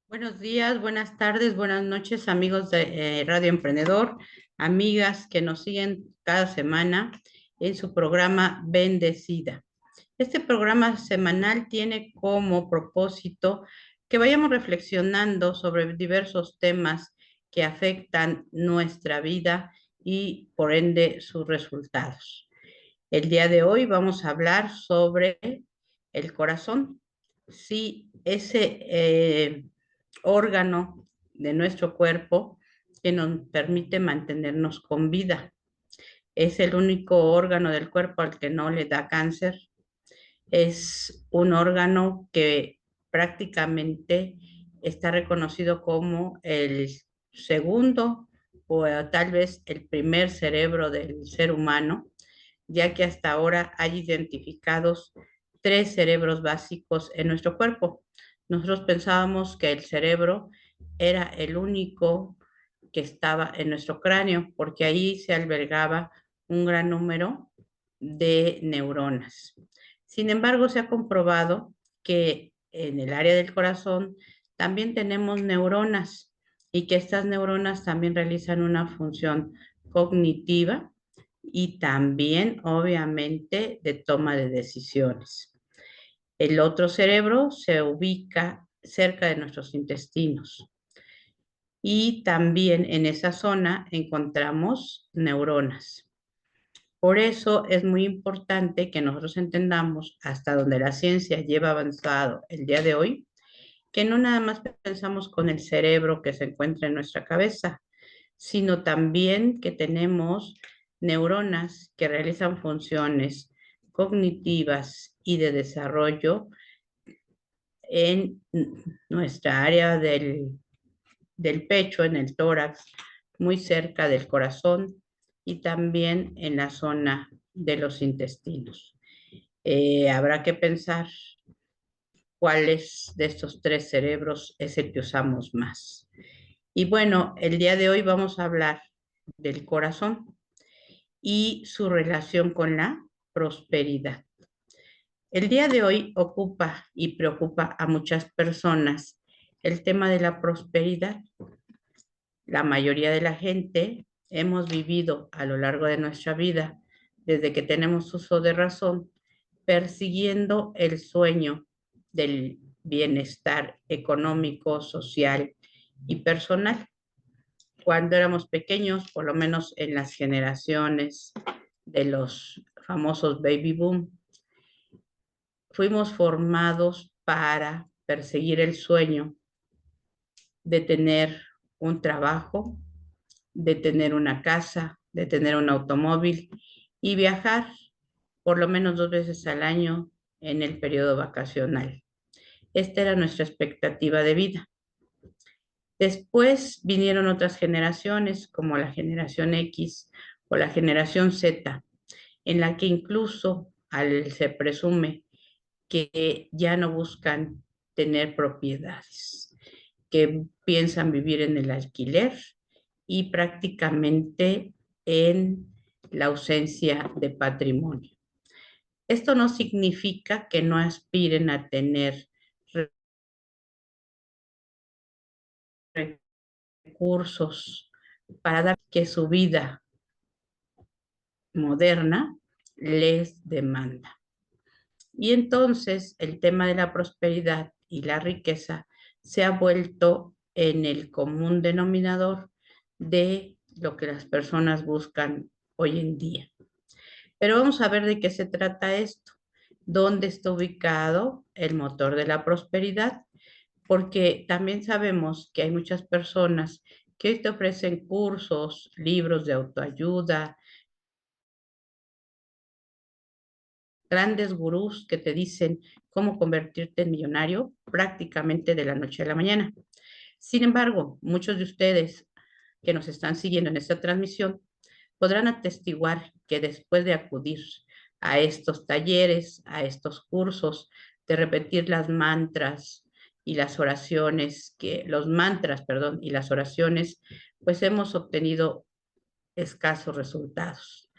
Buenos días, buenas tardes, buenas noches, amigos de Radio Emprendedor, amigas que nos siguen cada semana en su programa Bendecida. Este programa semanal tiene como propósito que vayamos reflexionando sobre diversos temas que afectan nuestra vida y por ende sus resultados. El día de hoy vamos a hablar sobre el corazón. Sí, ese órgano de nuestro cuerpo que nos permite mantenernos con vida. Es el único órgano del cuerpo al que no le da cáncer. Es un órgano que prácticamente está reconocido como el segundo o tal vez el primer cerebro del ser humano, ya que hasta ahora hay identificados tres cerebros básicos en nuestro cuerpo. Nosotros pensábamos que el cerebro era el único que estaba en nuestro cráneo, porque ahí se albergaba un gran número de neuronas. Sin embargo, se ha comprobado que en el área del corazón también tenemos neuronas y que estas neuronas también realizan una función cognitiva y también, obviamente, de toma de decisiones. El otro cerebro se ubica cerca de nuestros intestinos y también en esa zona encontramos neuronas. Por eso es muy importante que nosotros entendamos hasta donde la ciencia lleva avanzado el día de hoy, que no nada más pensamos con el cerebro que se encuentra en nuestra cabeza, sino también que tenemos neuronas que realizan funciones cognitivas y de desarrollo en nuestra área del pecho, en el tórax, muy cerca del corazón y también en la zona de los intestinos. Habrá que pensar cuáles de estos tres cerebros es el que usamos más. Y bueno, el día de hoy vamos a hablar del corazón y su relación con la prosperidad. El día de hoy ocupa y preocupa a muchas personas el tema de la prosperidad. La mayoría de la gente hemos vivido a lo largo de nuestra vida, desde que tenemos uso de razón, persiguiendo el sueño del bienestar económico, social y personal. Cuando éramos pequeños, por lo menos en las generaciones de los famosos baby boom, fuimos formados para perseguir el sueño de tener un trabajo, de tener una casa, de tener un automóvil y viajar por lo menos 2 veces al año en el periodo vacacional. Esta era nuestra expectativa de vida. Después vinieron otras generaciones, como la generación X o la generación Z, en la que incluso se presume que ya no buscan tener propiedades, que piensan vivir en el alquiler y prácticamente en la ausencia de patrimonio. Esto no significa que no aspiren a tener recursos para dar que su vida moderna les demanda. Y entonces el tema de la prosperidad y la riqueza se ha vuelto en el común denominador de lo que las personas buscan hoy en día. Pero vamos a ver de qué se trata esto. ¿Dónde está ubicado el motor de la prosperidad? Porque también sabemos que hay muchas personas que hoy te ofrecen cursos, libros de autoayuda, grandes gurús que te dicen cómo convertirte en millonario prácticamente de la noche a la mañana. Sin embargo, muchos de ustedes que nos están siguiendo en esta transmisión podrán atestiguar que después de acudir a estos talleres, a estos cursos, de repetir las mantras y las oraciones, los mantras, perdón, y las oraciones, pues hemos obtenido escasos resultados.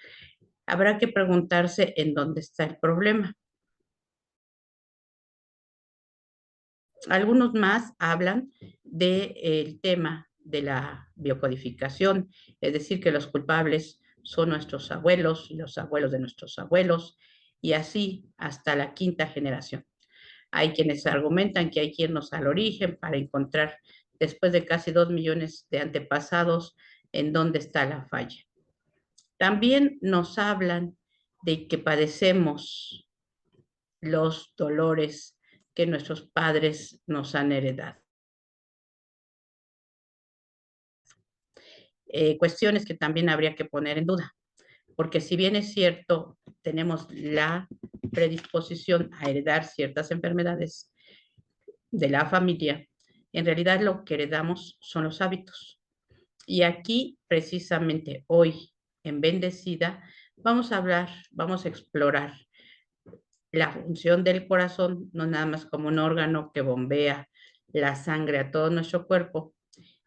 Habrá que preguntarse en dónde está el problema. Algunos más hablan del tema de la biocodificación, es decir, que los culpables son nuestros abuelos y los abuelos de nuestros abuelos, y así hasta la quinta generación. Hay quienes argumentan que hay que irnos al origen para encontrar, después de casi 2 millones de antepasados, en dónde está la falla. También nos hablan de que padecemos los dolores que nuestros padres nos han heredado. Cuestiones que también habría que poner en duda, porque si bien es cierto, tenemos la predisposición a heredar ciertas enfermedades de la familia, en realidad lo que heredamos son los hábitos. Y aquí, precisamente hoy, en Bendecida, vamos a hablar, vamos a explorar la función del corazón, no nada más como un órgano que bombea la sangre a todo nuestro cuerpo,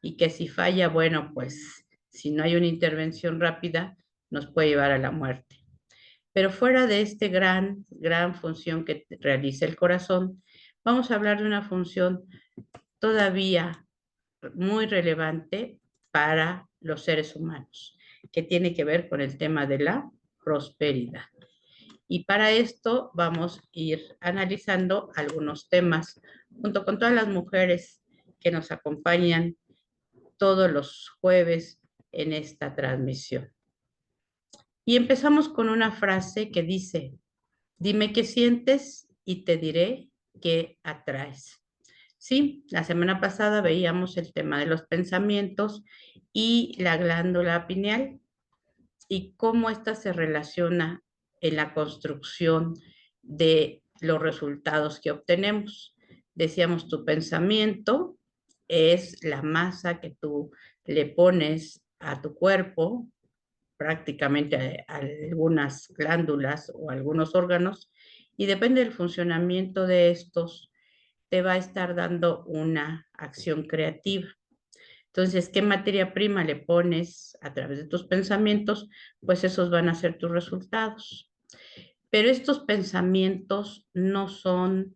y que si falla, bueno, pues si no hay una intervención rápida, nos puede llevar a la muerte. Pero fuera de este gran función que realiza el corazón, vamos a hablar de una función todavía muy relevante para los seres humanos, que tiene que ver con el tema de la prosperidad. Y para esto vamos a ir analizando algunos temas junto con todas las mujeres que nos acompañan todos los jueves en esta transmisión. Y empezamos con una frase que dice: dime qué sientes y te diré qué atraes. Sí, la semana pasada veíamos el tema de los pensamientos y la glándula pineal y cómo ésta se relaciona en la construcción de los resultados que obtenemos. Decíamos, tu pensamiento es la masa que tú le pones a tu cuerpo, prácticamente a algunas glándulas o algunos órganos, y depende del funcionamiento de estos, te va a estar dando una acción creativa. Entonces, ¿qué materia prima le pones a través de tus pensamientos? Pues esos van a ser tus resultados. Pero estos pensamientos no son,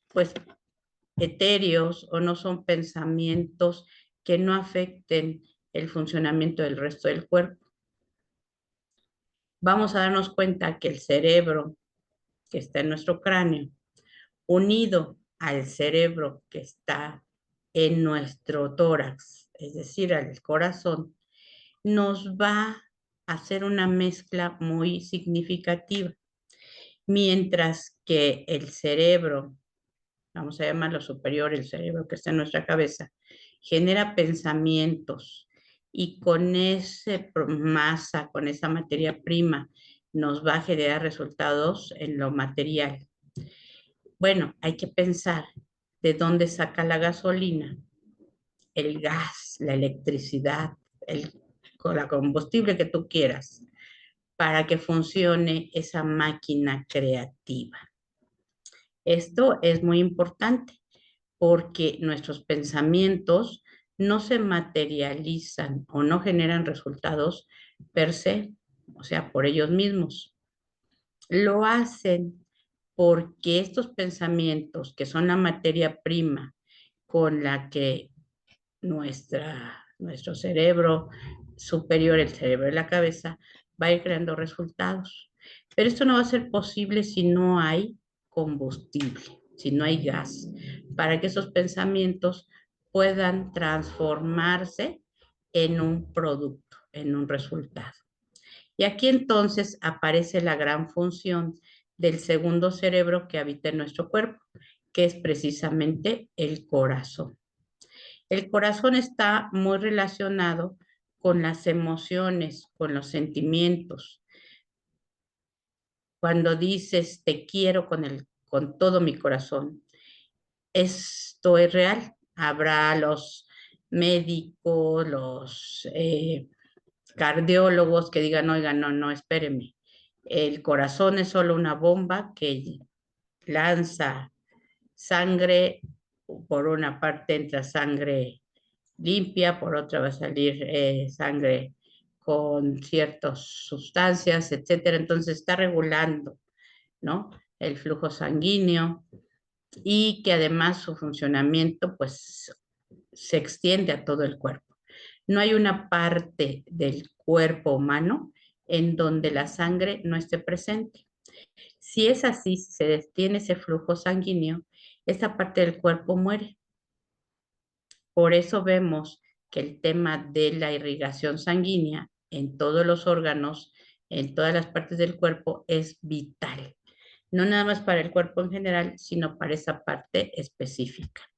pues, etéreos, o no son pensamientos que no afecten el funcionamiento del resto del cuerpo. Vamos a darnos cuenta que el cerebro que está en nuestro cráneo, unido al cerebro que está en nuestro tórax, es decir, al corazón, nos va a hacer una mezcla muy significativa. Mientras que el cerebro, vamos a llamarlo superior, el cerebro que está en nuestra cabeza, genera pensamientos, y con esa masa, con esa materia prima, nos va a generar resultados en lo material. Bueno, hay que pensar de dónde saca la gasolina, el gas, la electricidad, la combustible que tú quieras, para que funcione esa máquina creativa. Esto es muy importante porque nuestros pensamientos no se materializan o no generan resultados per se, o sea, por ellos mismos. Lo hacen porque estos pensamientos, que son la materia prima con la que nuestro cerebro superior, el cerebro de la cabeza, va a ir creando resultados. Pero esto no va a ser posible si no hay combustible, si no hay gas, para que esos pensamientos puedan transformarse en un producto, en un resultado. Y aquí entonces aparece la gran función del segundo cerebro que habita en nuestro cuerpo, que es precisamente el corazón. El corazón está muy relacionado con las emociones, con los sentimientos. Cuando dices te quiero con todo mi corazón, esto es real. Habrá los médicos, los cardiólogos que digan, oigan, no, no, espérenme. El corazón es solo una bomba que lanza sangre. Por una parte entra sangre limpia, por otra va a salir sangre con ciertas sustancias, etcétera. Entonces está regulando, ¿no?, el flujo sanguíneo. y que además su funcionamiento pues se extiende a todo el cuerpo. No hay una parte del cuerpo humano en donde la sangre no esté presente. Si es así, si se detiene ese flujo sanguíneo, esa parte del cuerpo muere. Por eso vemos que el tema de la irrigación sanguínea en todos los órganos, en todas las partes del cuerpo, es vital. No nada más para el cuerpo en general, sino para esa parte específica.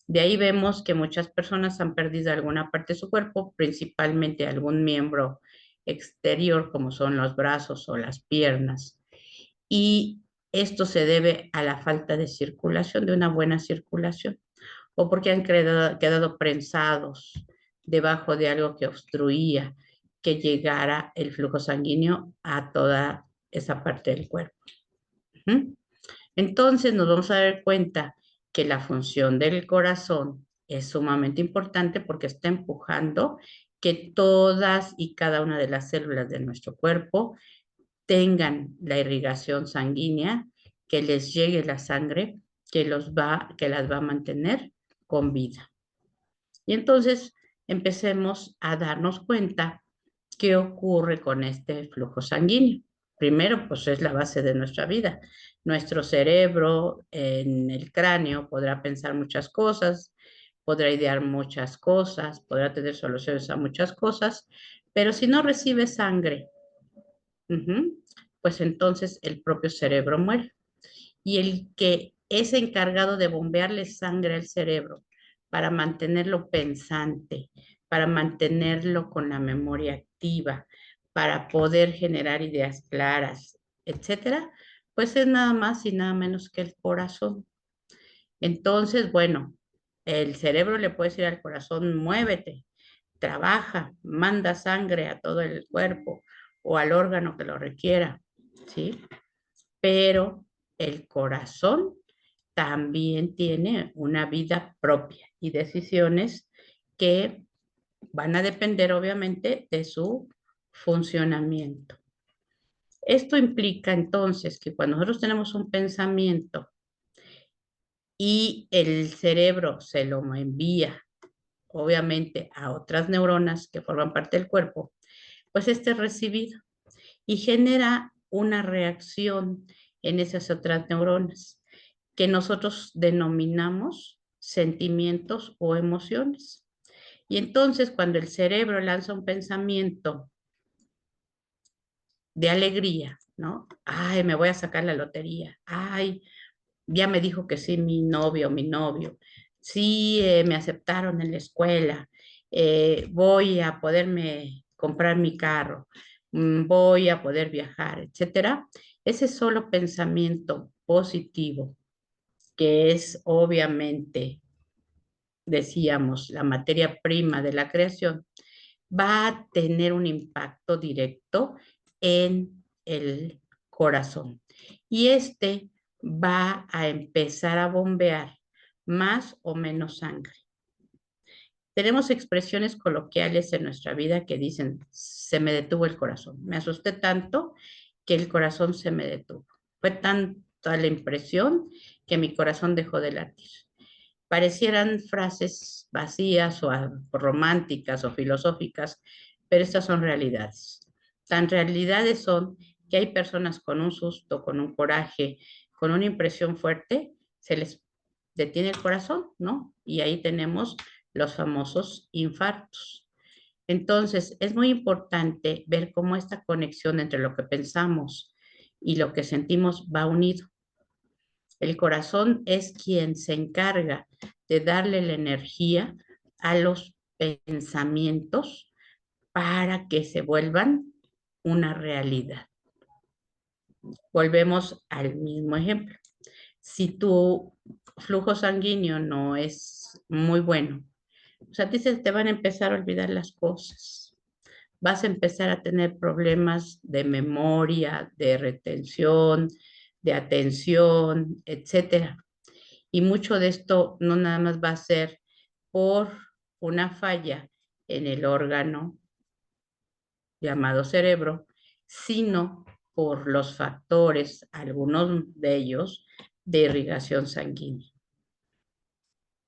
De ahí vemos que muchas personas han perdido alguna parte de su cuerpo, principalmente algún miembro exterior, como son los brazos o las piernas. Y esto se debe a la falta de circulación, de una buena circulación, o porque han quedado prensados debajo de algo que obstruía que llegara el flujo sanguíneo a toda esa parte del cuerpo. ¿Mm? Entonces nos vamos a dar cuenta que la función del corazón es sumamente importante porque está empujando que todas y cada una de las células de nuestro cuerpo tengan la irrigación sanguínea, que les llegue la sangre que las va a mantener con vida. Y entonces empecemos a darnos cuenta qué ocurre con este flujo sanguíneo. Primero, pues es la base de nuestra vida. Nuestro cerebro en el cráneo podrá pensar muchas cosas, podrá idear muchas cosas, podrá tener soluciones a muchas cosas, pero si no recibe sangre, pues entonces el propio cerebro muere. Y el que es encargado de bombearle sangre al cerebro para mantenerlo pensante, para mantenerlo con la memoria activa, para poder generar ideas claras, etcétera, pues es nada más y nada menos que el corazón. Entonces, bueno, el cerebro le puede decir al corazón, muévete, trabaja, manda sangre a todo el cuerpo o al órgano que lo requiera, ¿sí? Pero el corazón también tiene una vida propia y decisiones que van a depender obviamente de su funcionamiento. Esto implica entonces que cuando nosotros tenemos un pensamiento y el cerebro se lo envía obviamente a otras neuronas que forman parte del cuerpo, pues este es recibido y genera una reacción en esas otras neuronas que nosotros denominamos sentimientos o emociones. Y entonces cuando el cerebro lanza un pensamiento de alegría, ¿no? Ay, me voy a sacar la lotería. Ay, ya me dijo que sí mi novio. Sí, me aceptaron en la escuela. Voy a poderme comprar mi carro. Voy a poder viajar, etcétera. Ese solo pensamiento positivo, que es obviamente, decíamos, la materia prima de la creación, va a tener un impacto directo en el corazón. Y este va a empezar a bombear más o menos sangre. Tenemos expresiones coloquiales en nuestra vida que dicen, se me detuvo el corazón. Me asusté tanto que el corazón se me detuvo. Fue tanta la impresión que mi corazón dejó de latir. Parecieran frases vacías o románticas o filosóficas, pero estas son realidades. Tan realidades son que hay personas con un susto, con un coraje, con una impresión fuerte, se les detiene el corazón, ¿no? Y ahí tenemos los famosos infartos. Entonces, es muy importante ver cómo esta conexión entre lo que pensamos y lo que sentimos va unido. El corazón es quien se encarga de darle la energía a los pensamientos para que se vuelvan una realidad. Volvemos al mismo ejemplo. Si tu flujo sanguíneo no es muy bueno, pues a ti se te van a empezar a olvidar las cosas. Vas a empezar a tener problemas de memoria, de retención, de atención, etcétera. Y mucho de esto no nada más va a ser por una falla en el órgano llamado cerebro, sino por los factores, algunos de ellos de irrigación sanguínea.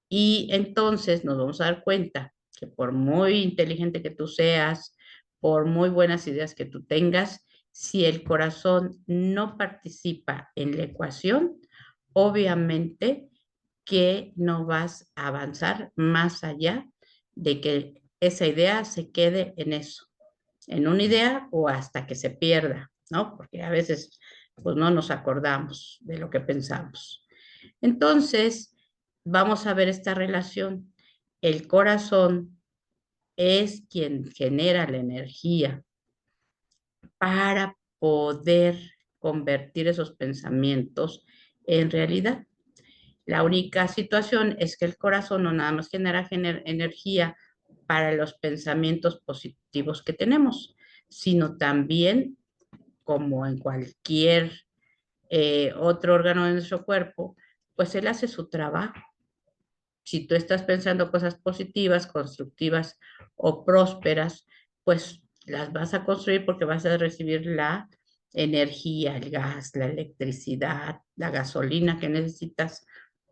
Y entonces nos vamos a dar cuenta que por muy inteligente que tú seas, por muy buenas ideas que tú tengas, si el corazón no participa en la ecuación, obviamente que no vas a avanzar más allá de que esa idea se quede en eso, en una idea o hasta que se pierda, ¿no? Porque a veces pues no nos acordamos de lo que pensamos. Entonces, vamos a ver esta relación. El corazón es quien genera la energía para poder convertir esos pensamientos en realidad. La única situación es que el corazón no nada más genera energía para los pensamientos positivos que tenemos, sino también, como en cualquier otro órgano de nuestro cuerpo, pues él hace su trabajo. Si tú estás pensando cosas positivas, constructivas o prósperas, pues las vas a construir porque vas a recibir la energía, el gas, la electricidad, la gasolina que necesitas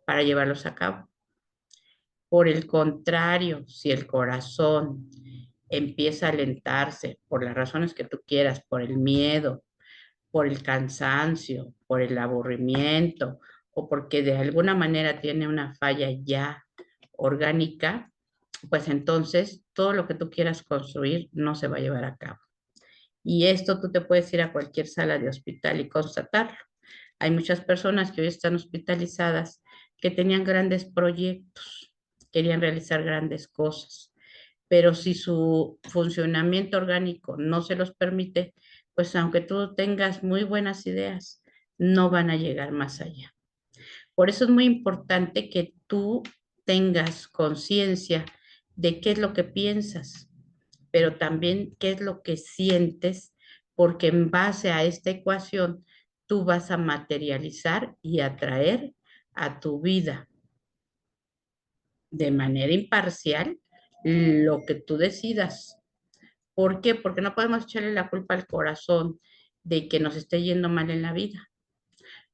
para llevarlos a cabo. Por el contrario, si el corazón empieza a alentarse por las razones que tú quieras, por el miedo, por el cansancio, por el aburrimiento o porque de alguna manera tiene una falla ya orgánica, pues entonces todo lo que tú quieras construir no se va a llevar a cabo. Y esto tú te puedes ir a cualquier sala de hospital y constatarlo. Hay muchas personas que hoy están hospitalizadas que tenían grandes proyectos, querían realizar grandes cosas, pero si su funcionamiento orgánico no se los permite, pues aunque tú tengas muy buenas ideas, no van a llegar más allá. Por eso es muy importante que tú tengas conciencia de qué es lo que piensas, pero también qué es lo que sientes, porque en base a esta ecuación tú vas a materializar y atraer a tu vida de manera imparcial lo que tú decidas. ¿Por qué? Porque no podemos echarle la culpa al corazón de que nos esté yendo mal en la vida.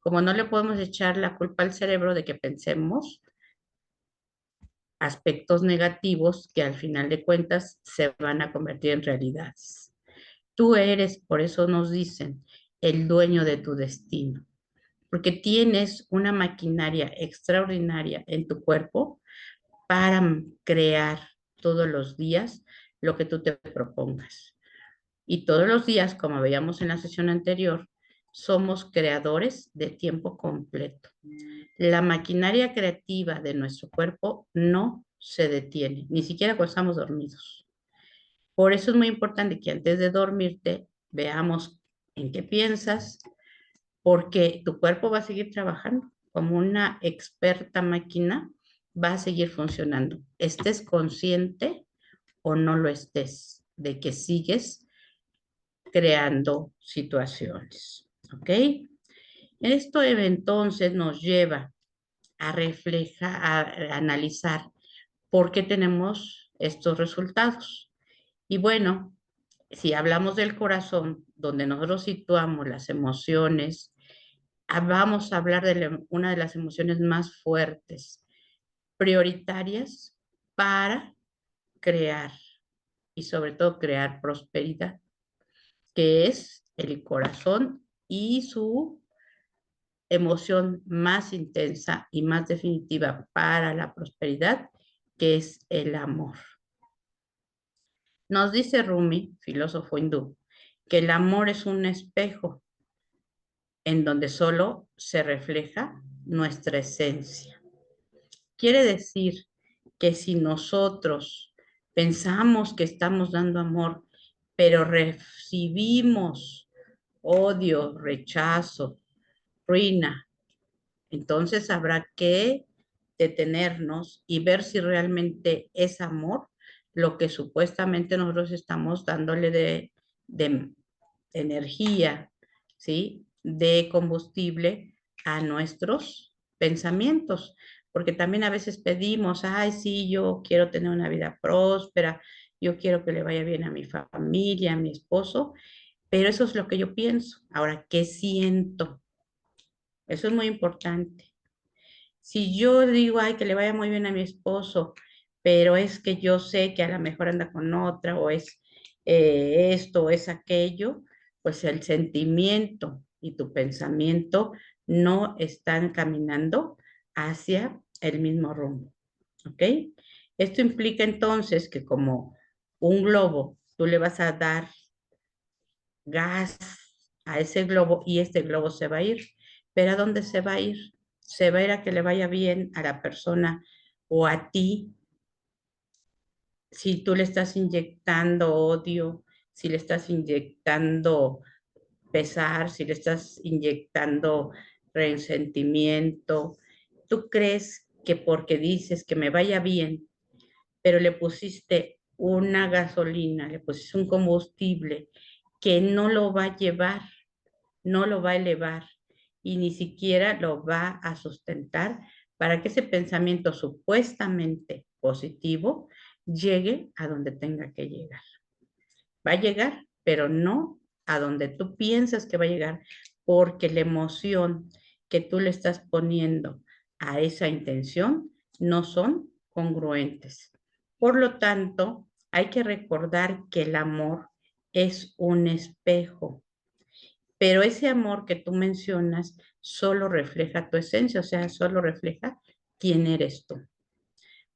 Como no le podemos echar la culpa al cerebro de que pensemos aspectos negativos que al final de cuentas se van a convertir en realidades. Tú eres, por eso nos dicen, el dueño de tu destino, porque tienes una maquinaria extraordinaria en tu cuerpo para crear todos los días lo que tú te propongas. Y todos los días, como veíamos en la sesión anterior, somos creadores de tiempo completo. La maquinaria creativa de nuestro cuerpo no se detiene, ni siquiera cuando estamos dormidos. Por eso es muy importante que antes de dormirte veamos en qué piensas, porque tu cuerpo va a seguir trabajando como una experta máquina, va a seguir funcionando. Estés consciente o no lo estés, de que sigues creando situaciones. ¿Ok? Esto entonces nos lleva a reflejar, a analizar por qué tenemos estos resultados. Y bueno, si hablamos del corazón, donde nosotros situamos las emociones, vamos a hablar de una de las emociones más fuertes, prioritarias para crear y sobre todo crear prosperidad, que es el corazón y su emoción más intensa y más definitiva para la prosperidad, que es el amor. Nos dice Rumi, filósofo hindú, que el amor es un espejo en donde solo se refleja nuestra esencia. Quiere decir que si nosotros pensamos que estamos dando amor, pero recibimos odio, rechazo, ruina, entonces habrá que detenernos y ver si realmente es amor lo que supuestamente nosotros estamos dándole de energía, ¿sí? De combustible a nuestros pensamientos. Porque también a veces pedimos, ay, sí, yo quiero tener una vida próspera, yo quiero que le vaya bien a mi familia, a mi esposo, pero eso es lo que yo pienso. Ahora, ¿qué siento? Eso es muy importante. Si yo digo, ay, que le vaya muy bien a mi esposo, pero es que yo sé que a lo mejor anda con otra o es esto o es aquello, pues el sentimiento y tu pensamiento no están caminando hacia el mismo rumbo, ¿ok? Esto implica entonces que como un globo, tú le vas a dar gas a ese globo y este globo se va a ir. ¿Pero a dónde se va a ir? Se va a ir a que le vaya bien a la persona o a ti si tú le estás inyectando odio, si le estás inyectando pesar, si le estás inyectando resentimiento. ¿Tú crees que porque dices que me vaya bien, pero le pusiste una gasolina, le pusiste un combustible que no lo va a llevar, no lo va a elevar y ni siquiera lo va a sustentar para que ese pensamiento supuestamente positivo llegue a donde tenga que llegar? Va a llegar, pero no a donde tú piensas que va a llegar, porque la emoción que tú le estás poniendo a esa intención no son congruentes. Por lo tanto, hay que recordar que el amor es un espejo, pero ese amor que tú mencionas solo refleja tu esencia, o sea, solo refleja quién eres tú.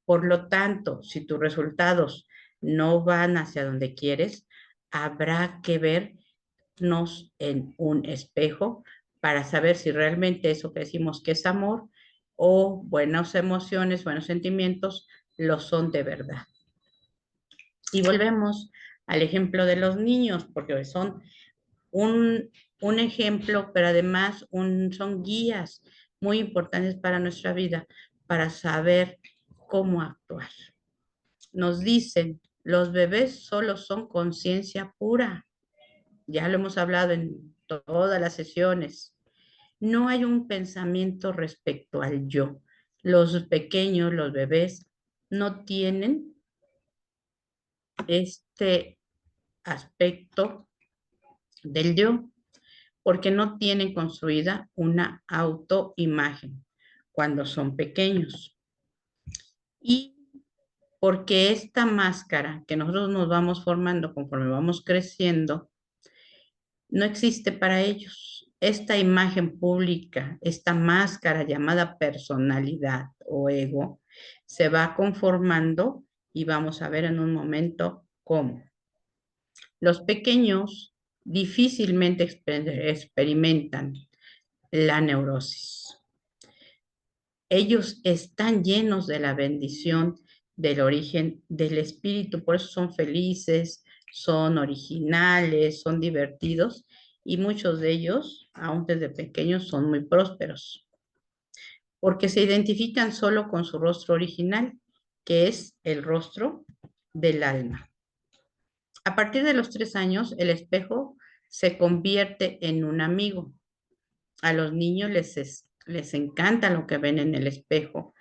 Por lo tanto, si tus resultados no van hacia donde quieres, habrá que vernos en un espejo para saber si realmente eso que decimos que es amor o buenas emociones, buenos sentimientos, lo son de verdad. Y volvemos al ejemplo de los niños, porque son un, un ejemplo, pero además son guías muy importantes para nuestra vida, para saber cómo actuar. Nos dicen, los bebés solo son conciencia pura. Ya lo hemos hablado en todas las sesiones. No hay un pensamiento respecto al yo. Los pequeños, los bebés, no tienen este aspecto del yo, porque no tienen construida una autoimagen cuando son pequeños. Y porque esta máscara que nosotros nos vamos formando conforme vamos creciendo, no existe para ellos. Esta imagen pública, esta máscara llamada personalidad o ego, se va conformando y vamos a ver en un momento cómo. Los pequeños difícilmente experimentan la neurosis. Ellos están llenos de la bendición del origen del espíritu, por eso son felices, son originales, son divertidos y muchos de ellos, aun desde pequeños, son muy prósperos, porque se identifican solo con su rostro original, que es el rostro del alma. A partir de los 3 años, el espejo se convierte en un amigo. A los niños les encanta lo que ven en el espejo.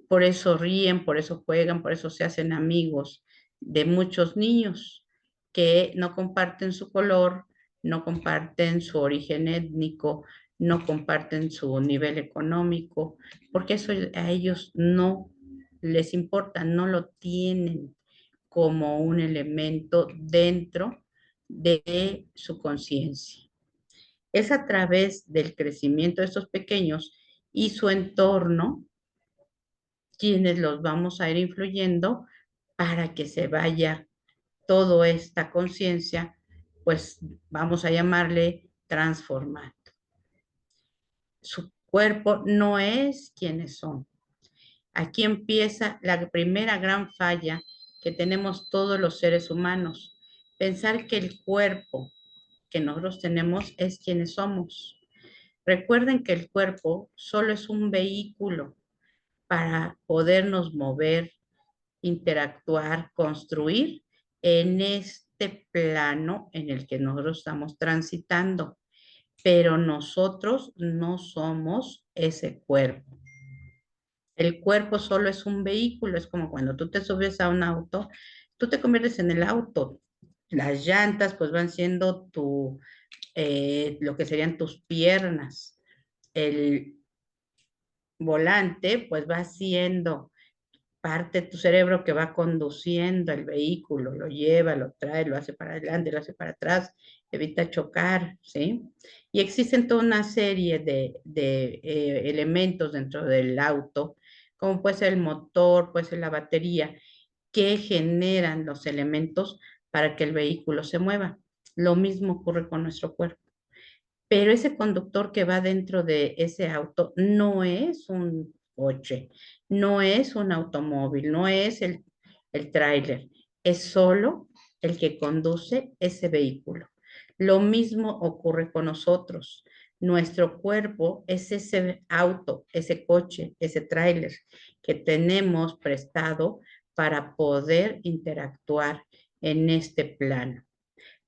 Por eso ríen, por eso juegan, por eso se hacen amigos de muchos niños que no comparten su color, no comparten su origen étnico, no comparten su nivel económico, porque eso a ellos no les importa, no lo tienen como un elemento dentro de su conciencia. Es a través del crecimiento de estos pequeños y su entorno quienes los vamos a ir influyendo para que se vaya toda esta conciencia, pues vamos a llamarle transformando. Su cuerpo no es quienes son. Aquí empieza la primera gran falla que tenemos todos los seres humanos. Pensar que el cuerpo que nosotros tenemos es quienes somos. Recuerden que el cuerpo solo es un vehículo para podernos mover, interactuar, construir en este plano en el que nosotros estamos transitando, pero nosotros no somos ese cuerpo. El cuerpo solo es un vehículo, es como cuando tú te subes a un auto, tú te conviertes en el auto. Las llantas pues van siendo lo que serían tus piernas. el volante pues va siendo parte de tu cerebro que va conduciendo el vehículo, lo lleva, lo trae, lo hace para adelante, lo hace para atrás, evita chocar, ¿sí? Y existen toda una serie de elementos dentro del auto, como puede ser el motor, puede ser la batería, que generan los elementos para que el vehículo se mueva. Lo mismo ocurre con nuestro cuerpo. Pero ese conductor que va dentro de ese auto no es un coche, no es un automóvil, no es el tráiler, es solo el que conduce ese vehículo. Lo mismo ocurre con nosotros. Nuestro cuerpo es ese auto, ese coche, ese tráiler que tenemos prestado para poder interactuar en este plano.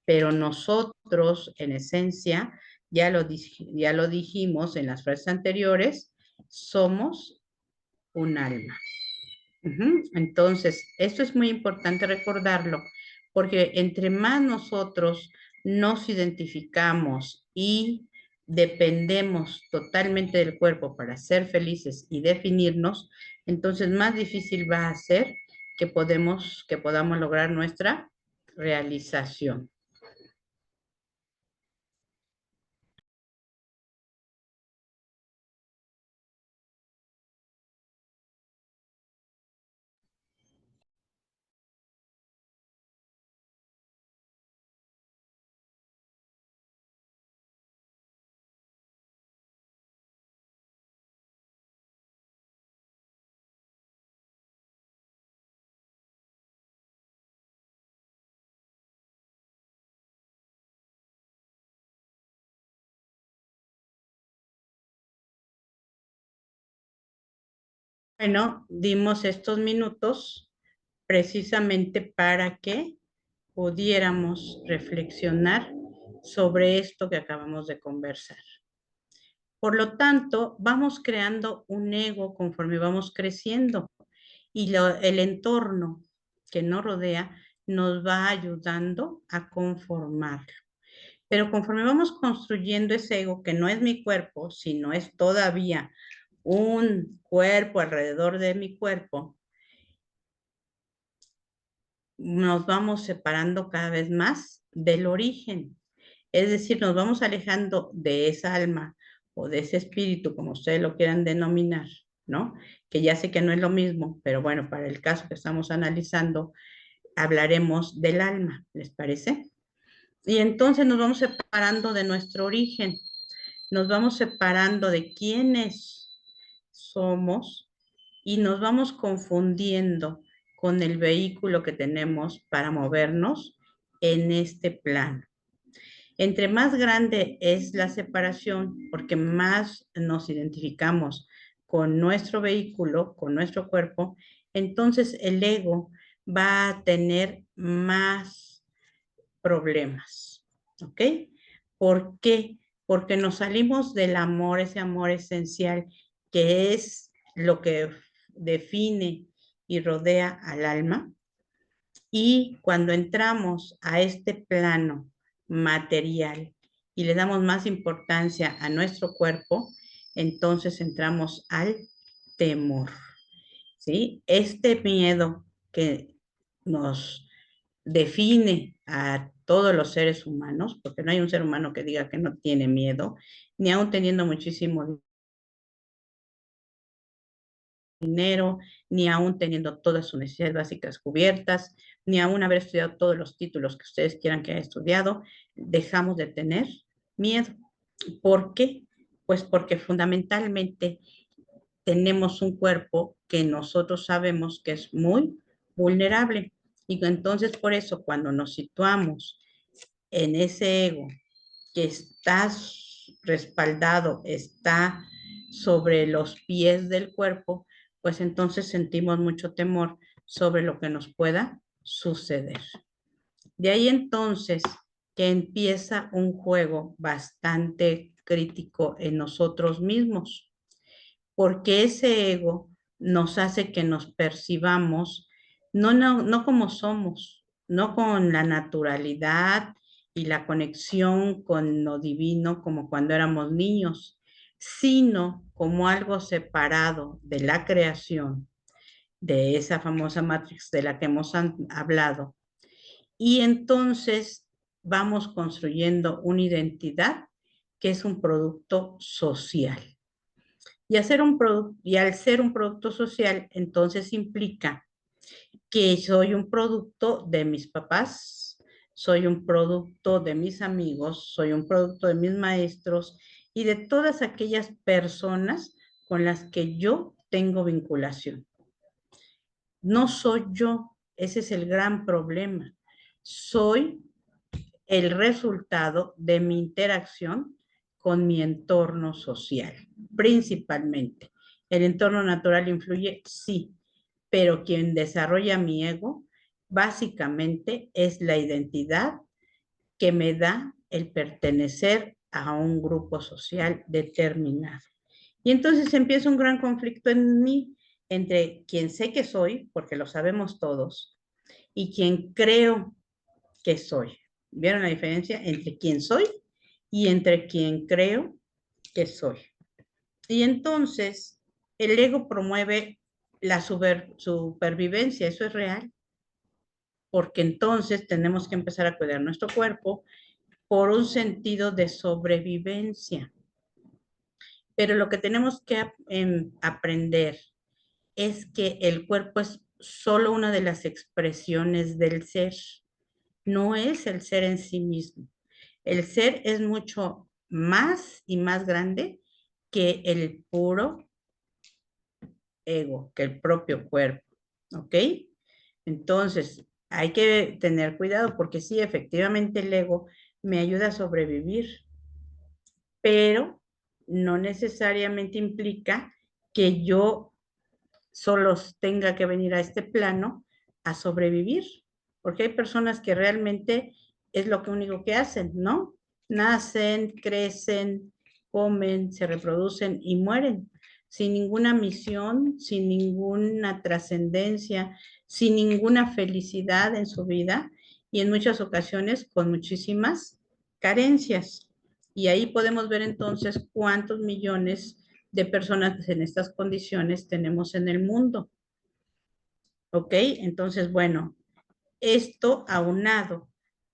Pero nosotros, en esencia, ya lo dijimos en las frases anteriores, somos un alma. Entonces, esto es muy importante recordarlo, porque entre más nosotros nos identificamos y dependemos totalmente del cuerpo para ser felices y definirnos, entonces más difícil va a ser que podamos lograr nuestra realización. Bueno, dimos estos minutos precisamente para que pudiéramos reflexionar sobre esto que acabamos de conversar. Por lo tanto, vamos creando un ego conforme vamos creciendo y el entorno que nos rodea nos va ayudando a conformarlo. Pero conforme vamos construyendo ese ego, que no es mi cuerpo, sino es todavía un cuerpo alrededor de mi cuerpo, nos vamos separando cada vez más del origen. Es decir, nos vamos alejando de esa alma o de ese espíritu, como ustedes lo quieran denominar, ¿no? Que ya sé que no es lo mismo, pero bueno, para el caso que estamos analizando, hablaremos del alma, ¿les parece? Y entonces nos vamos separando de nuestro origen, nos vamos separando de quiénes somos y nos vamos confundiendo con el vehículo que tenemos para movernos en este plano. Entre más grande es la separación, porque más nos identificamos con nuestro vehículo, con nuestro cuerpo, entonces el ego va a tener más problemas, ¿ok? ¿Por qué? Porque nos salimos del amor, ese amor esencial que es lo que define y rodea al alma. Y cuando entramos a este plano material y le damos más importancia a nuestro cuerpo, entonces entramos al temor, ¿sí? Este miedo que nos define a todos los seres humanos, porque no hay un ser humano que diga que no tiene miedo, ni aún teniendo muchísimo dinero, ni aún teniendo todas sus necesidades básicas cubiertas, ni aún haber estudiado todos los títulos que ustedes quieran que haya estudiado, dejamos de tener miedo. ¿Por qué? Pues porque fundamentalmente tenemos un cuerpo que nosotros sabemos que es muy vulnerable. Y entonces por eso cuando nos situamos en ese ego que está respaldado, está sobre los pies del cuerpo, pues entonces sentimos mucho temor sobre lo que nos pueda suceder. De ahí entonces que empieza un juego bastante crítico en nosotros mismos, porque ese ego nos hace que nos percibamos no como somos, no con la naturalidad y la conexión con lo divino como cuando éramos niños, sino como algo separado de la creación, de esa famosa matrix de la que hemos hablado. Y entonces vamos construyendo una identidad que es un producto social. Y al ser un producto social, entonces implica que soy un producto de mis papás, soy un producto de mis amigos, soy un producto de mis maestros y de todas aquellas personas con las que yo tengo vinculación. No soy yo, ese es el gran problema. Soy el resultado de mi interacción con mi entorno social, principalmente. ¿El entorno natural influye? Sí, pero quien desarrolla mi ego básicamente es la identidad que me da el pertenecer a un grupo social determinado. Y entonces empieza un gran conflicto en mí entre quien sé que soy, porque lo sabemos todos, y quien creo que soy. ¿Vieron la diferencia entre quién soy y entre quien creo que soy? Y entonces el ego promueve la supervivencia, eso es real, porque entonces tenemos que empezar a cuidar nuestro cuerpo por un sentido de sobrevivencia. Pero lo que tenemos que aprender es que el cuerpo es solo una de las expresiones del ser, no es el ser en sí mismo. El ser es mucho más y más grande que el puro ego, que el propio cuerpo, ¿ok? Entonces, hay que tener cuidado porque sí, efectivamente el ego me ayuda a sobrevivir, pero no necesariamente implica que yo solo tenga que venir a este plano a sobrevivir, porque hay personas que realmente es lo que único que hacen, ¿no? Nacen, crecen, comen, se reproducen y mueren, sin ninguna misión, sin ninguna trascendencia, sin ninguna felicidad en su vida y en muchas ocasiones con muchísimas carencias. Y ahí podemos ver entonces cuántos millones de personas en estas condiciones tenemos en el mundo. ¿Ok? Entonces, bueno, esto aunado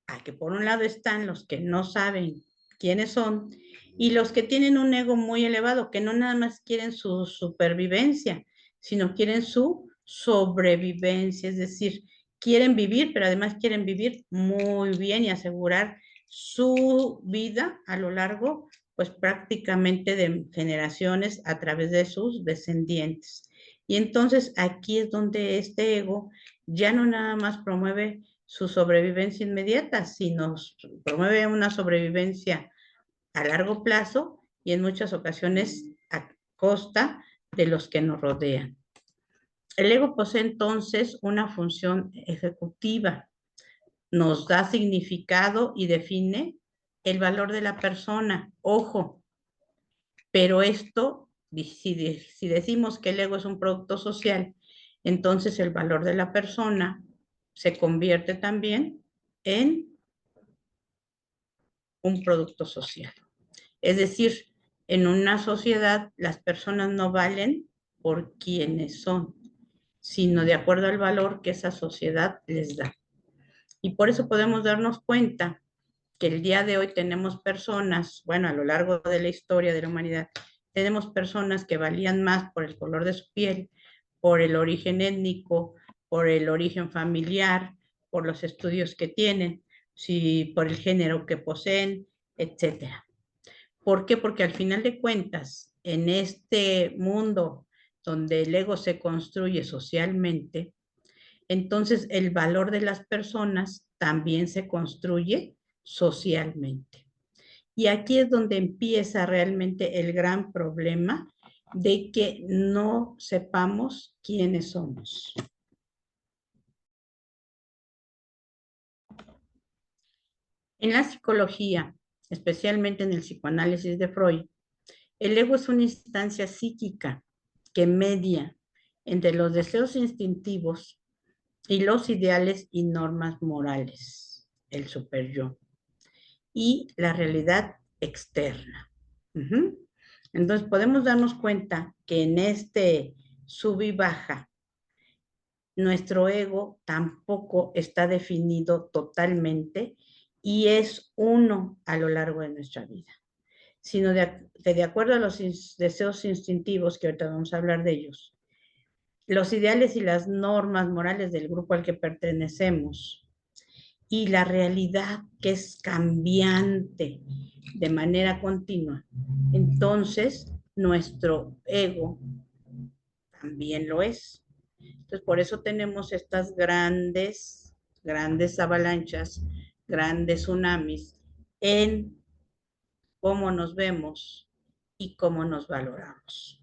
a que por un lado están los que no saben quiénes son y los que tienen un ego muy elevado, que no nada más quieren su supervivencia, sino quieren su sobrevivencia, es decir, quieren vivir, pero además quieren vivir muy bien y asegurar su vida a lo largo, pues prácticamente de generaciones a través de sus descendientes. Y entonces aquí es donde este ego ya no nada más promueve su sobrevivencia inmediata, sino promueve una sobrevivencia a largo plazo y en muchas ocasiones a costa de los que nos rodean. El ego posee entonces una función ejecutiva, nos da significado y define el valor de la persona. Ojo, pero esto, si decimos que el ego es un producto social, entonces el valor de la persona se convierte también en un producto social. Es decir, en una sociedad las personas no valen por quienes son, sino de acuerdo al valor que esa sociedad les da. Y por eso podemos darnos cuenta que el día de hoy tenemos personas, bueno, a lo largo de la historia de la humanidad, tenemos personas que valían más por el color de su piel, por el origen étnico, por el origen familiar, por los estudios que tienen, si, por el género que poseen, etcétera. ¿Por qué? Porque al final de cuentas, en este mundo donde el ego se construye socialmente, entonces el valor de las personas también se construye socialmente. Y aquí es donde empieza realmente el gran problema de que no sepamos quiénes somos. En la psicología, especialmente en el psicoanálisis de Freud, el ego es una instancia psíquica que media entre los deseos instintivos y los ideales y normas morales, el superyo, y la realidad externa. Uh-huh. Entonces podemos darnos cuenta que en este sub y baja, nuestro ego tampoco está definido totalmente y es uno a lo largo de nuestra vida, sino que de acuerdo a los deseos instintivos, que ahorita vamos a hablar de ellos, los ideales y las normas morales del grupo al que pertenecemos y la realidad que es cambiante de manera continua, entonces nuestro ego también lo es. Entonces, por eso tenemos estas grandes avalanchas, grandes tsunamis en cómo nos vemos y cómo nos valoramos.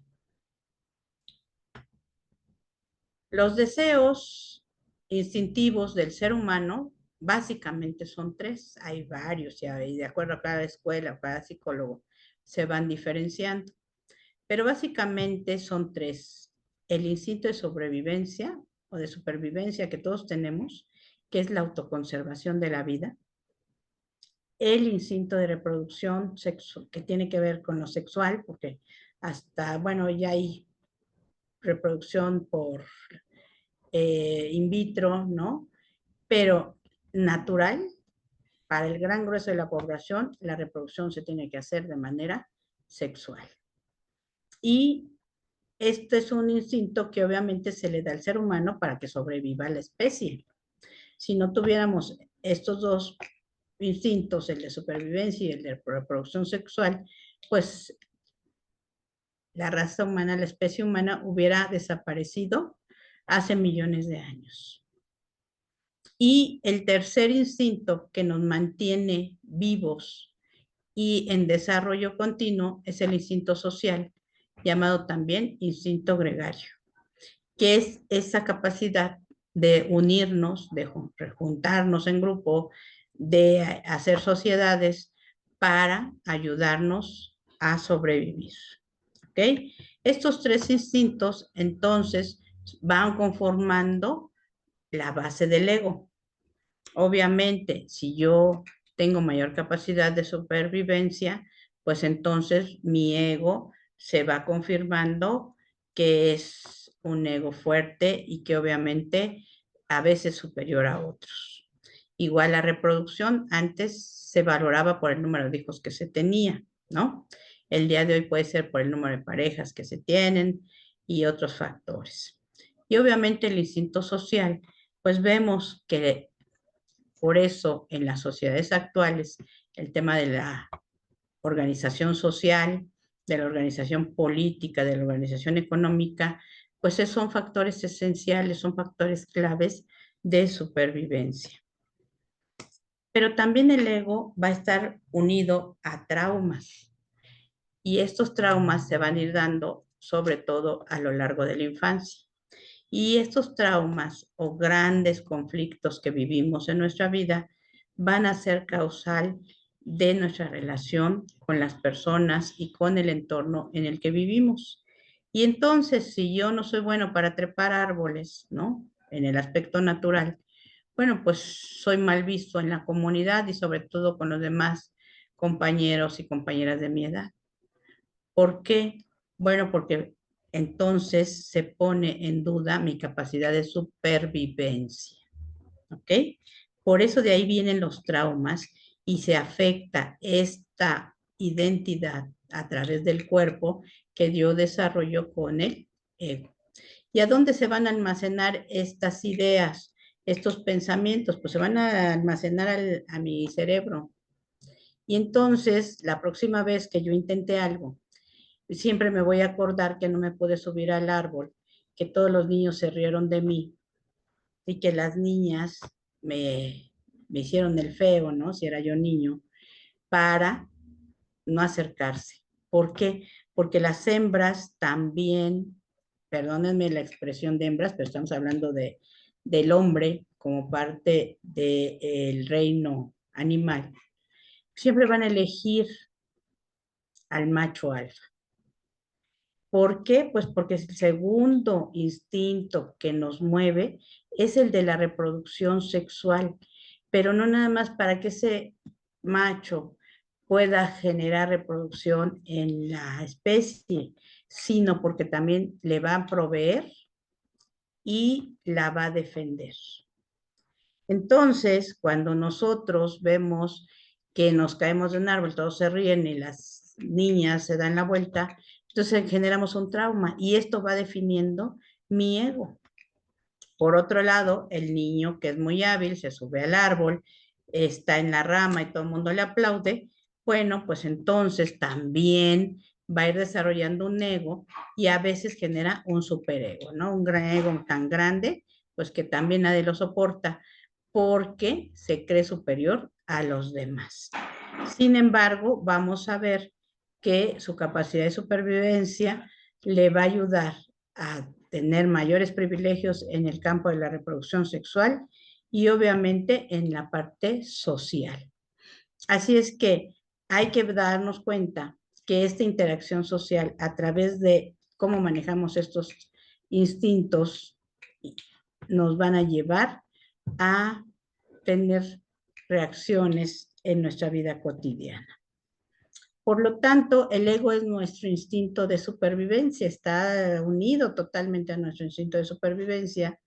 Los deseos instintivos del ser humano básicamente son tres. Hay varios, y de acuerdo a cada escuela, a cada psicólogo, se van diferenciando. Pero básicamente son tres. El instinto de sobrevivencia o de supervivencia que todos tenemos, que es la autoconservación de la vida. El instinto de reproducción sexual, que tiene que ver con lo sexual, porque hasta, bueno, ya hay reproducción por in vitro, ¿no? Pero natural, para el gran grueso de la población, la reproducción se tiene que hacer de manera sexual. Y este es un instinto que obviamente se le da al ser humano para que sobreviva la especie. Si no tuviéramos estos dos instintos, el de supervivencia y el de reproducción sexual, pues la raza humana, la especie humana hubiera desaparecido hace millones de años. Y el tercer instinto que nos mantiene vivos y en desarrollo continuo es el instinto social, llamado también instinto gregario, que es esa capacidad de unirnos, de juntarnos en grupo, de hacer sociedades para ayudarnos a sobrevivir. ¿Ok? Estos tres instintos entonces van conformando la base del ego. Obviamente, si yo tengo mayor capacidad de supervivencia, pues entonces mi ego se va confirmando que es un ego fuerte y que obviamente a veces superior a otros. Igual la reproducción, antes se valoraba por el número de hijos que se tenía, ¿no? El día de hoy puede ser por el número de parejas que se tienen y otros factores. Y obviamente el instinto social, pues vemos que por eso, en las sociedades actuales, el tema de la organización social, de la organización política, de la organización económica, pues son factores esenciales, son factores claves de supervivencia. Pero también el ego va a estar unido a traumas y estos traumas se van a ir dando sobre todo a lo largo de la infancia. Y estos traumas o grandes conflictos que vivimos en nuestra vida van a ser causal de nuestra relación con las personas y con el entorno en el que vivimos. Y entonces, si yo no soy bueno para trepar árboles, ¿no? En el aspecto natural, bueno, pues soy mal visto en la comunidad y sobre todo con los demás compañeros y compañeras de mi edad. ¿Por qué? Bueno, porque entonces se pone en duda mi capacidad de supervivencia, ¿ok? Por eso de ahí vienen los traumas y se afecta esta identidad a través del cuerpo que yo desarrollo con el ego. ¿Y a dónde se van a almacenar estas ideas, estos pensamientos? Pues se van a almacenar a mi cerebro. Y entonces, la próxima vez que yo intente algo, siempre me voy a acordar que no me pude subir al árbol, que todos los niños se rieron de mí y que las niñas me hicieron el feo, ¿no? Si era yo niño, para no acercarse. ¿Por qué? Porque las hembras también, perdónenme la expresión de hembras, pero estamos hablando del hombre como parte del reino animal, siempre van a elegir al macho alfa. ¿Por qué? Pues porque el segundo instinto que nos mueve es el de la reproducción sexual, pero no nada más para que ese macho pueda generar reproducción en la especie, sino porque también le va a proveer y la va a defender. Entonces, cuando nosotros vemos que nos caemos de un árbol, todos se ríen y las niñas se dan la vuelta, entonces generamos un trauma y esto va definiendo mi ego. Por otro lado, el niño que es muy hábil se sube al árbol, está en la rama y todo el mundo le aplaude, bueno, pues entonces también va a ir desarrollando un ego y a veces genera un superego, ¿no? Un gran ego tan grande, pues que también nadie lo soporta porque se cree superior a los demás. Sin embargo, vamos a ver que su capacidad de supervivencia le va a ayudar a tener mayores privilegios en el campo de la reproducción sexual y obviamente en la parte social. Así es que hay que darnos cuenta que esta interacción social a través de cómo manejamos estos instintos nos van a llevar a tener reacciones en nuestra vida cotidiana. Por lo tanto, el ego es nuestro instinto de supervivencia, está unido totalmente a nuestro instinto de supervivencia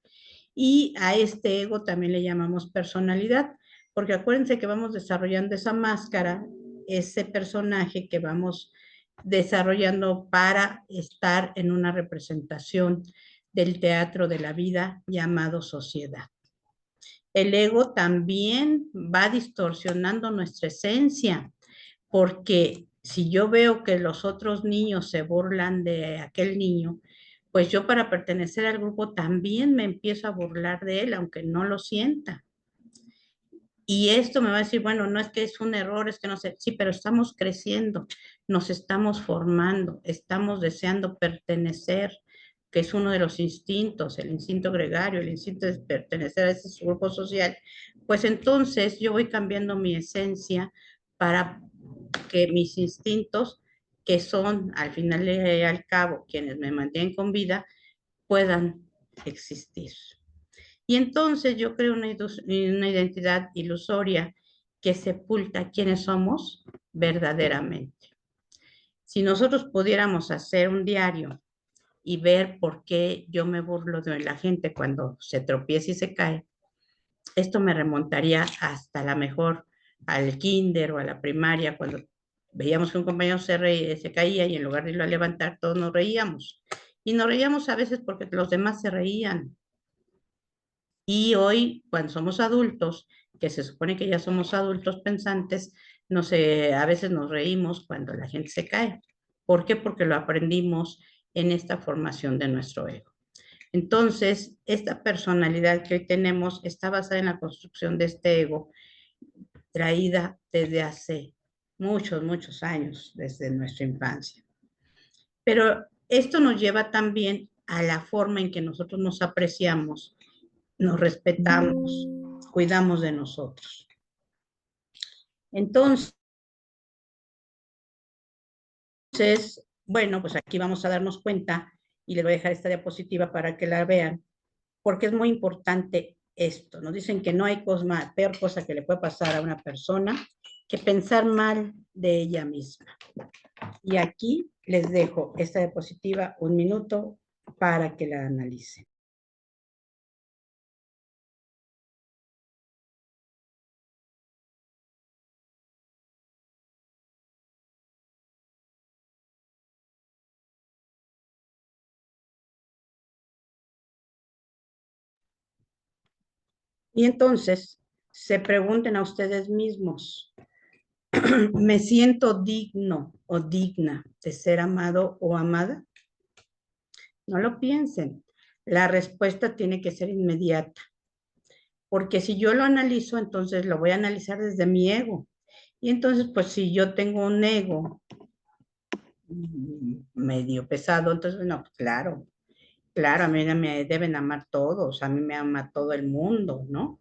y a este ego también le llamamos personalidad, porque acuérdense que vamos desarrollando esa máscara, ese personaje que vamos desarrollando para estar en una representación del teatro de la vida llamado sociedad. El ego también va distorsionando nuestra esencia, porque si yo veo que los otros niños se burlan de aquel niño, pues yo para pertenecer al grupo también me empiezo a burlar de él, aunque no lo sienta. Y esto me va a decir, bueno, no es que es un error, es que no sé, sí, pero estamos creciendo, nos estamos formando, estamos deseando pertenecer, que es uno de los instintos, el instinto gregario, el instinto de pertenecer a ese grupo social, pues entonces yo voy cambiando mi esencia para que mis instintos, que son al final y al cabo quienes me mantienen con vida, puedan existir. Y entonces yo creo una identidad ilusoria que sepulta quiénes somos verdaderamente. Si nosotros pudiéramos hacer un diario y ver por qué yo me burlo de la gente cuando se tropieza y se cae, esto me remontaría hasta la mejor al kinder o a la primaria, cuando veíamos que un compañero se caía y en lugar de irlo a levantar, todos nos reíamos. Y nos reíamos a veces porque los demás se reían. Y hoy, cuando somos adultos, que se supone que ya somos adultos pensantes, no sé, a veces nos reímos cuando la gente se cae. ¿Por qué? Porque lo aprendimos en esta formación de nuestro ego. Entonces, esta personalidad que hoy tenemos está basada en la construcción de este ego, traída desde hace muchos, muchos años, desde nuestra infancia. Pero esto nos lleva también a la forma en que nosotros nos apreciamos, nos respetamos, cuidamos de nosotros. Entonces, bueno, pues aquí vamos a darnos cuenta y les voy a dejar esta diapositiva para que la vean, porque es muy importante esto. Nos dicen que no hay peor cosa que le puede pasar a una persona que pensar mal de ella misma. Y aquí les dejo esta diapositiva un minuto para que la analicen. Y entonces se pregunten a ustedes mismos, ¿me siento digno o digna de ser amado o amada? No lo piensen. La respuesta tiene que ser inmediata, porque si yo lo analizo, entonces lo voy a analizar desde mi ego. Y entonces, pues si yo tengo un ego medio pesado, entonces, no, claro, claro, a mí me deben amar todos, a mí me ama todo el mundo, ¿no?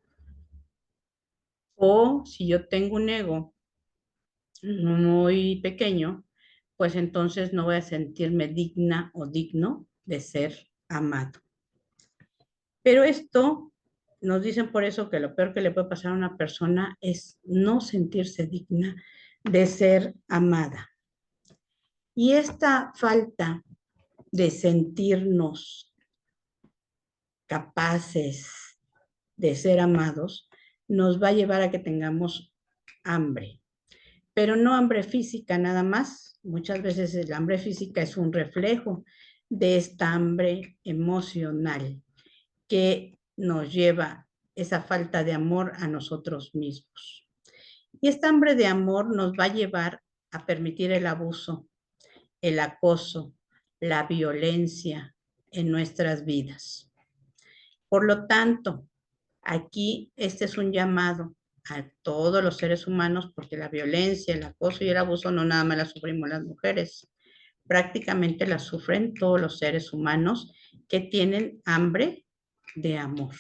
O si yo tengo un ego muy pequeño, pues entonces no voy a sentirme digna o digno de ser amado. Pero esto nos dicen por eso que lo peor que le puede pasar a una persona es no sentirse digna de ser amada. Y esta falta de sentirnos capaces de ser amados nos va a llevar a que tengamos hambre, pero no hambre física nada más. Muchas veces el hambre física es un reflejo de esta hambre emocional que nos lleva esa falta de amor a nosotros mismos. Y esta hambre de amor nos va a llevar a permitir el abuso, el acoso, la violencia en nuestras vidas. Por lo tanto, aquí este es un llamado a todos los seres humanos, porque la violencia, el acoso y el abuso no nada más la sufrimos las mujeres, prácticamente la sufren todos los seres humanos que tienen hambre de amor.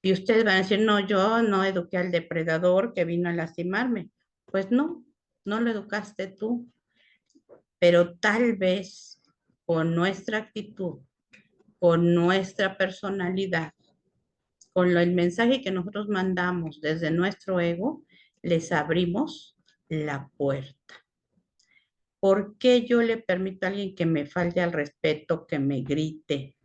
Y ustedes van a decir, no, yo no eduqué al depredador que vino a lastimarme. Pues no, no lo educaste tú, pero tal vez con nuestra actitud, con nuestra personalidad, con el mensaje que nosotros mandamos desde nuestro ego, les abrimos la puerta. ¿Por qué yo le permito a alguien que me falte al respeto, que me grite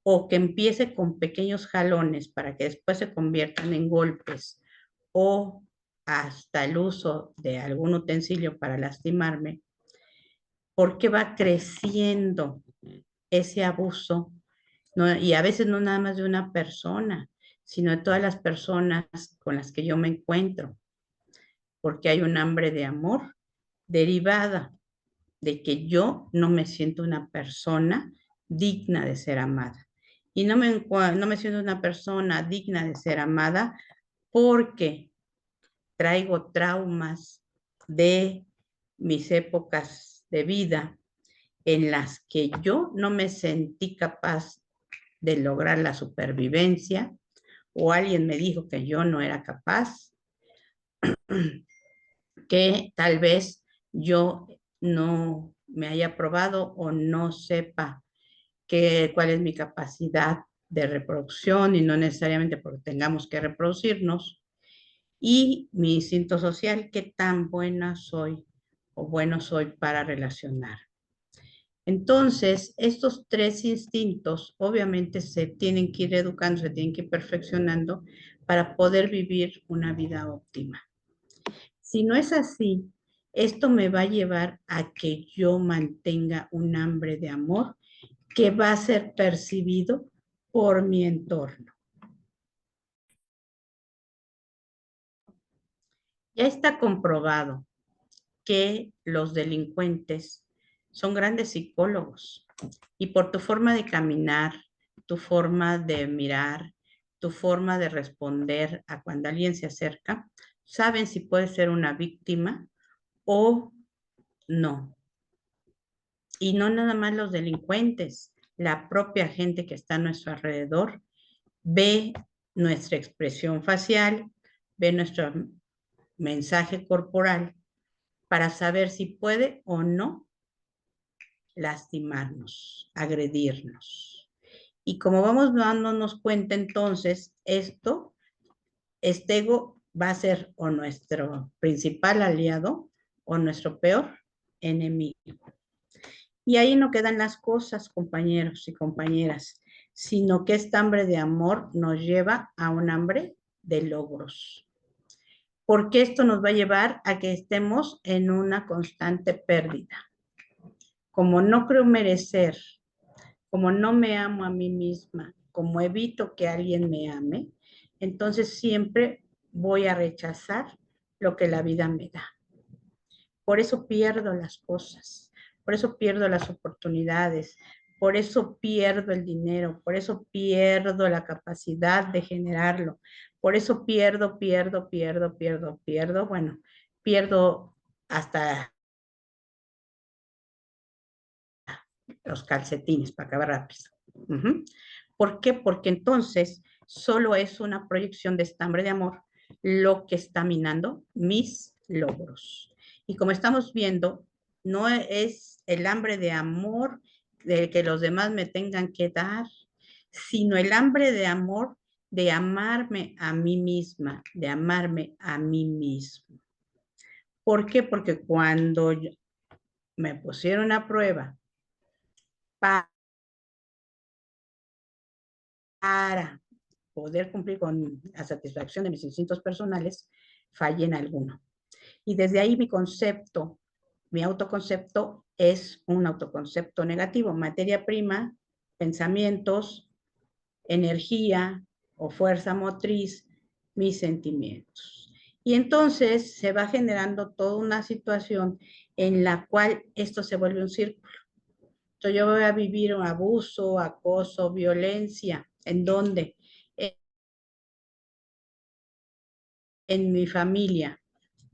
o que empiece con pequeños jalones para que después se conviertan en golpes o hasta el uso de algún utensilio para lastimarme? ¿Por qué va creciendo ese abuso? No, y a veces no nada más de una persona, sino de todas las personas con las que yo me encuentro, porque hay un hambre de amor derivada de que yo no me siento una persona digna de ser amada. Y no me siento una persona digna de ser amada porque traigo traumas de mis épocas de vida en las que yo no me sentí capaz de lograr la supervivencia o alguien me dijo que yo no era capaz, que tal vez yo no me haya probado o no sepa cuál es mi capacidad de reproducción y no necesariamente porque tengamos que reproducirnos. Y mi instinto social, qué tan buena soy o bueno soy para relacionar. Entonces, estos tres instintos obviamente se tienen que ir educando, se tienen que ir perfeccionando para poder vivir una vida óptima. Si no es así, esto me va a llevar a que yo mantenga un hambre de amor que va a ser percibido por mi entorno. Ya está comprobado que los delincuentes son grandes psicólogos y por tu forma de caminar, tu forma de mirar, tu forma de responder a cuando alguien se acerca, saben si puede ser una víctima o no. Y no nada más los delincuentes, la propia gente que está a nuestro alrededor ve nuestra expresión facial, ve nuestro mensaje corporal para saber si puede o no lastimarnos, agredirnos. Y como vamos dándonos cuenta entonces, este ego va a ser o nuestro principal aliado o nuestro peor enemigo. Y ahí no quedan las cosas, compañeros y compañeras, sino que esta hambre de amor nos lleva a un hambre de logros. Porque esto nos va a llevar a que estemos en una constante pérdida. Como no creo merecer, como no me amo a mí misma, como evito que alguien me ame, entonces siempre voy a rechazar lo que la vida me da. Por eso pierdo las cosas, por eso pierdo las oportunidades, por eso pierdo el dinero, por eso pierdo la capacidad de generarlo, por eso pierdo, bueno, pierdo hasta los calcetines para acabar rápido. ¿Por qué? Porque entonces solo es una proyección de esta hambre de amor lo que está minando mis logros. Y como estamos viendo, no es el hambre de amor de que los demás me tengan que dar, sino el hambre de amor de amarme a mí misma, de amarme a mí mismo. ¿Por qué? Porque cuando me pusieron a prueba para poder cumplir con la satisfacción de mis instintos personales, fallé en alguno. Y desde ahí mi concepto, mi autoconcepto es un autoconcepto negativo. Materia prima, pensamientos, energía o fuerza motriz, mis sentimientos. Y entonces se va generando toda una situación en la cual esto se vuelve un círculo. Entonces yo voy a vivir un abuso, acoso, violencia. ¿En dónde? En mi familia,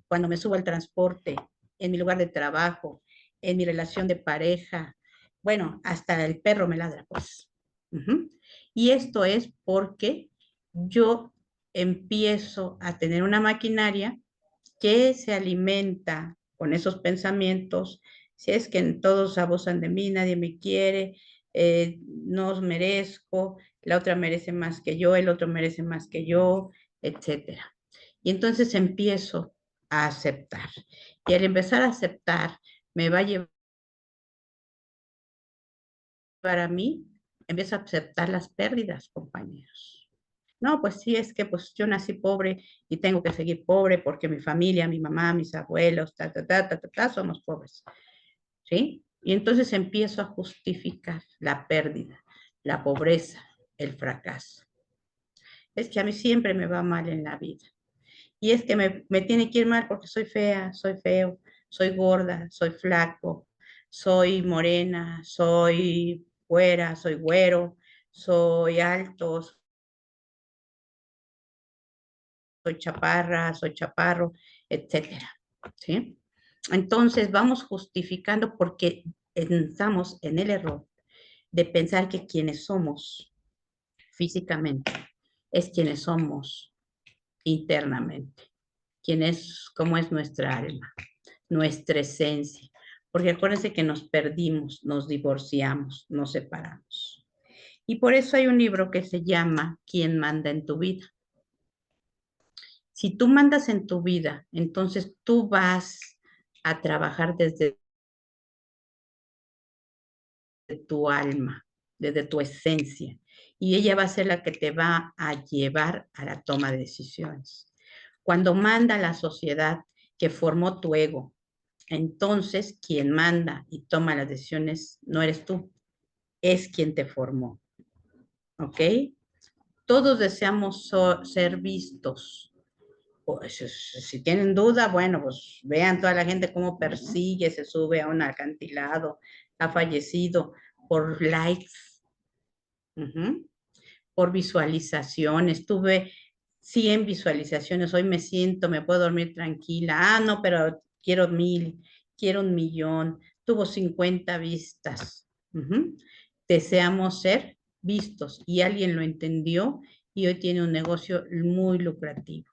cuando me subo al transporte, en mi lugar de trabajo, en mi relación de pareja. Bueno, hasta el perro me ladra, pues. Ujú. Y esto es porque yo empiezo a tener una maquinaria que se alimenta con esos pensamientos. Si es que todos abusan de mí, nadie me quiere, no os merezco, la otra merece más que yo, el otro merece más que yo, etcétera. Y entonces empiezo a aceptar. Y al empezar a aceptar, me va a llevar a mí, empiezo a aceptar las pérdidas, compañeros. No, pues sí, es que pues yo nací pobre y tengo que seguir pobre porque mi familia, mi mamá, mis abuelos, somos pobres, ¿sí? Y entonces empiezo a justificar la pérdida, la pobreza, el fracaso. Es que a mí siempre me va mal en la vida. Y es que me tiene que ir mal porque soy fea, soy feo, soy gorda, soy flaco, soy morena, soy güera, soy güero, soy alto, soy chaparra, soy chaparro, etcétera, ¿sí? Entonces vamos justificando porque estamos en el error de pensar que quienes somos físicamente es quienes somos internamente, cómo es nuestra alma, nuestra esencia. Porque acuérdense que nos perdimos, nos divorciamos, nos separamos. Y por eso hay un libro que se llama ¿Quién manda en tu vida? Si tú mandas en tu vida, entonces tú vas a trabajar desde tu alma, desde tu esencia, y ella va a ser la que te va a llevar a la toma de decisiones. Cuando manda la sociedad que formó tu ego, entonces quien manda y toma las decisiones no eres tú, es quien te formó, ¿ok? Todos deseamos ser vistos. Pues, si tienen duda, bueno, pues vean toda la gente cómo persigue, se sube a un acantilado, ha fallecido por likes, uh-huh, por visualizaciones. Tuve 100 visualizaciones, hoy me siento, me puedo dormir tranquila. Ah, no, pero quiero 1000, quiero 1,000,000. Tuvo 50 vistas. Uh-huh. Deseamos ser vistos y alguien lo entendió y hoy tiene un negocio muy lucrativo.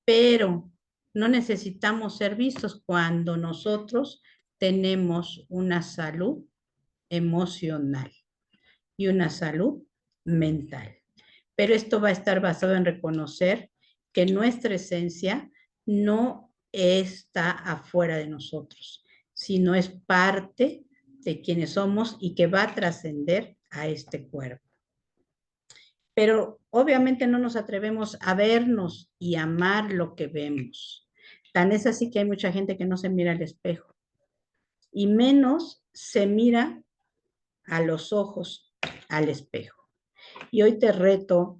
Pero no necesitamos ser vistos cuando nosotros tenemos una salud emocional y una salud mental. Pero esto va a estar basado en reconocer que nuestra esencia no está afuera de nosotros, sino es parte de quienes somos y que va a trascender a este cuerpo. Pero obviamente no nos atrevemos a vernos y amar lo que vemos. Tan es así que hay mucha gente que no se mira al espejo y menos se mira a los ojos al espejo. Y hoy te reto,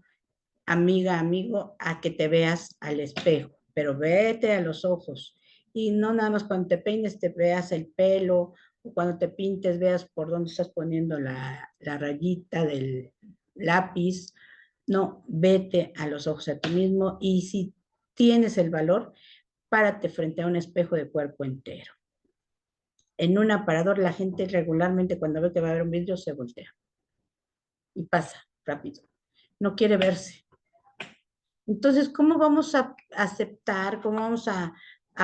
amiga, amigo, a que te veas al espejo, pero vete a los ojos y no nada más cuando te peines te veas el pelo o cuando te pintes veas por dónde estás poniendo la rayita del lápiz. No, vete a los ojos a ti mismo y si tienes el valor, párate frente a un espejo de cuerpo entero. En un aparador la gente regularmente cuando ve que va a haber un vidrio se voltea y pasa rápido. No quiere verse. Entonces, ¿cómo vamos a aceptar, cómo vamos a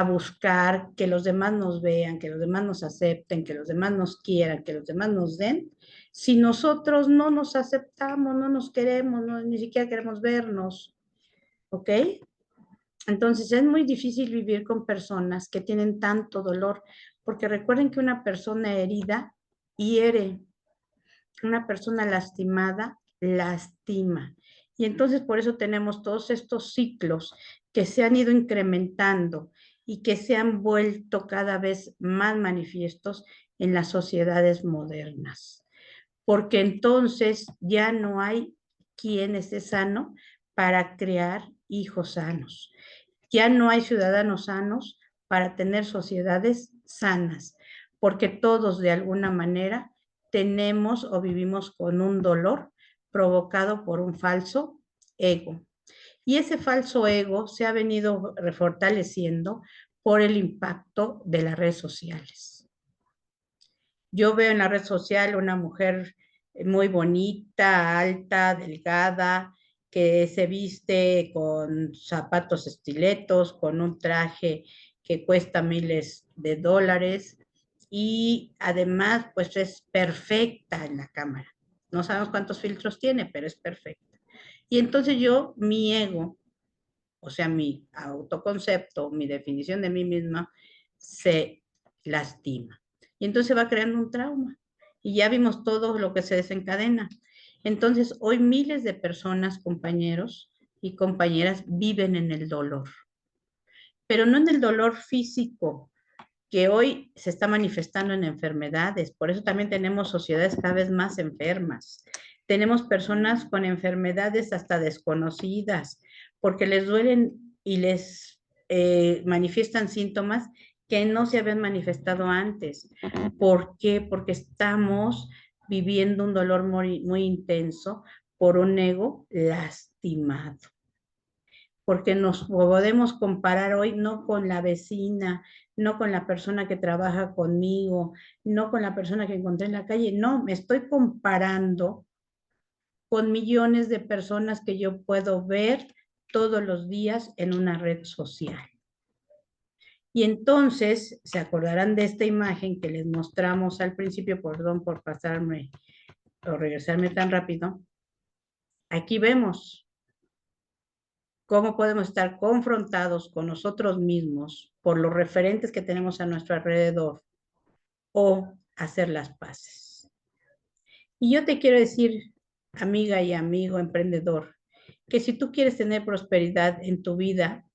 buscar que los demás nos vean, que los demás nos acepten, que los demás nos quieran, que los demás nos den, si nosotros no nos aceptamos, no nos queremos, no, ni siquiera queremos vernos? ¿Ok? Entonces es muy difícil vivir con personas que tienen tanto dolor, porque recuerden que una persona herida hiere, una persona lastimada lastima. Y entonces por eso tenemos todos estos ciclos que se han ido incrementando y que se han vuelto cada vez más manifiestos en las sociedades modernas. Porque entonces ya no hay quien esté sano para crear hijos sanos. Ya no hay ciudadanos sanos para tener sociedades sanas, porque todos de alguna manera tenemos o vivimos con un dolor provocado por un falso ego. Y ese falso ego se ha venido fortaleciendo por el impacto de las redes sociales. Yo veo en la red social una mujer muy bonita, alta, delgada, que se viste con zapatos estiletos, con un traje que cuesta miles de dólares y además pues es perfecta en la cámara. No sabemos cuántos filtros tiene, pero es perfecta. Y entonces yo, mi ego, o sea, mi autoconcepto, mi definición de mí misma, se lastima. Y entonces va creando un trauma. Y ya vimos todo lo que se desencadena. Entonces, hoy miles de personas, compañeros y compañeras, viven en el dolor, pero no en el dolor físico, que hoy se está manifestando en enfermedades. Por eso también tenemos sociedades cada vez más enfermas. Tenemos personas con enfermedades hasta desconocidas, porque les duelen y les manifiestan síntomas que no se habían manifestado antes. ¿Por qué? Porque estamos viviendo un dolor muy intenso por un ego lastimado, porque nos podemos comparar hoy no con la vecina, no con la persona que trabaja conmigo, no con la persona que encontré en la calle, no, me estoy comparando con millones de personas que yo puedo ver todos los días en una red social. Y entonces se acordarán de esta imagen que les mostramos al principio, perdón por pasarme o regresarme tan rápido. Aquí vemos cómo podemos estar confrontados con nosotros mismos por los referentes que tenemos a nuestro alrededor o hacer las paces. Y yo te quiero decir, amiga y amigo emprendedor, que si tú quieres tener prosperidad en tu vida,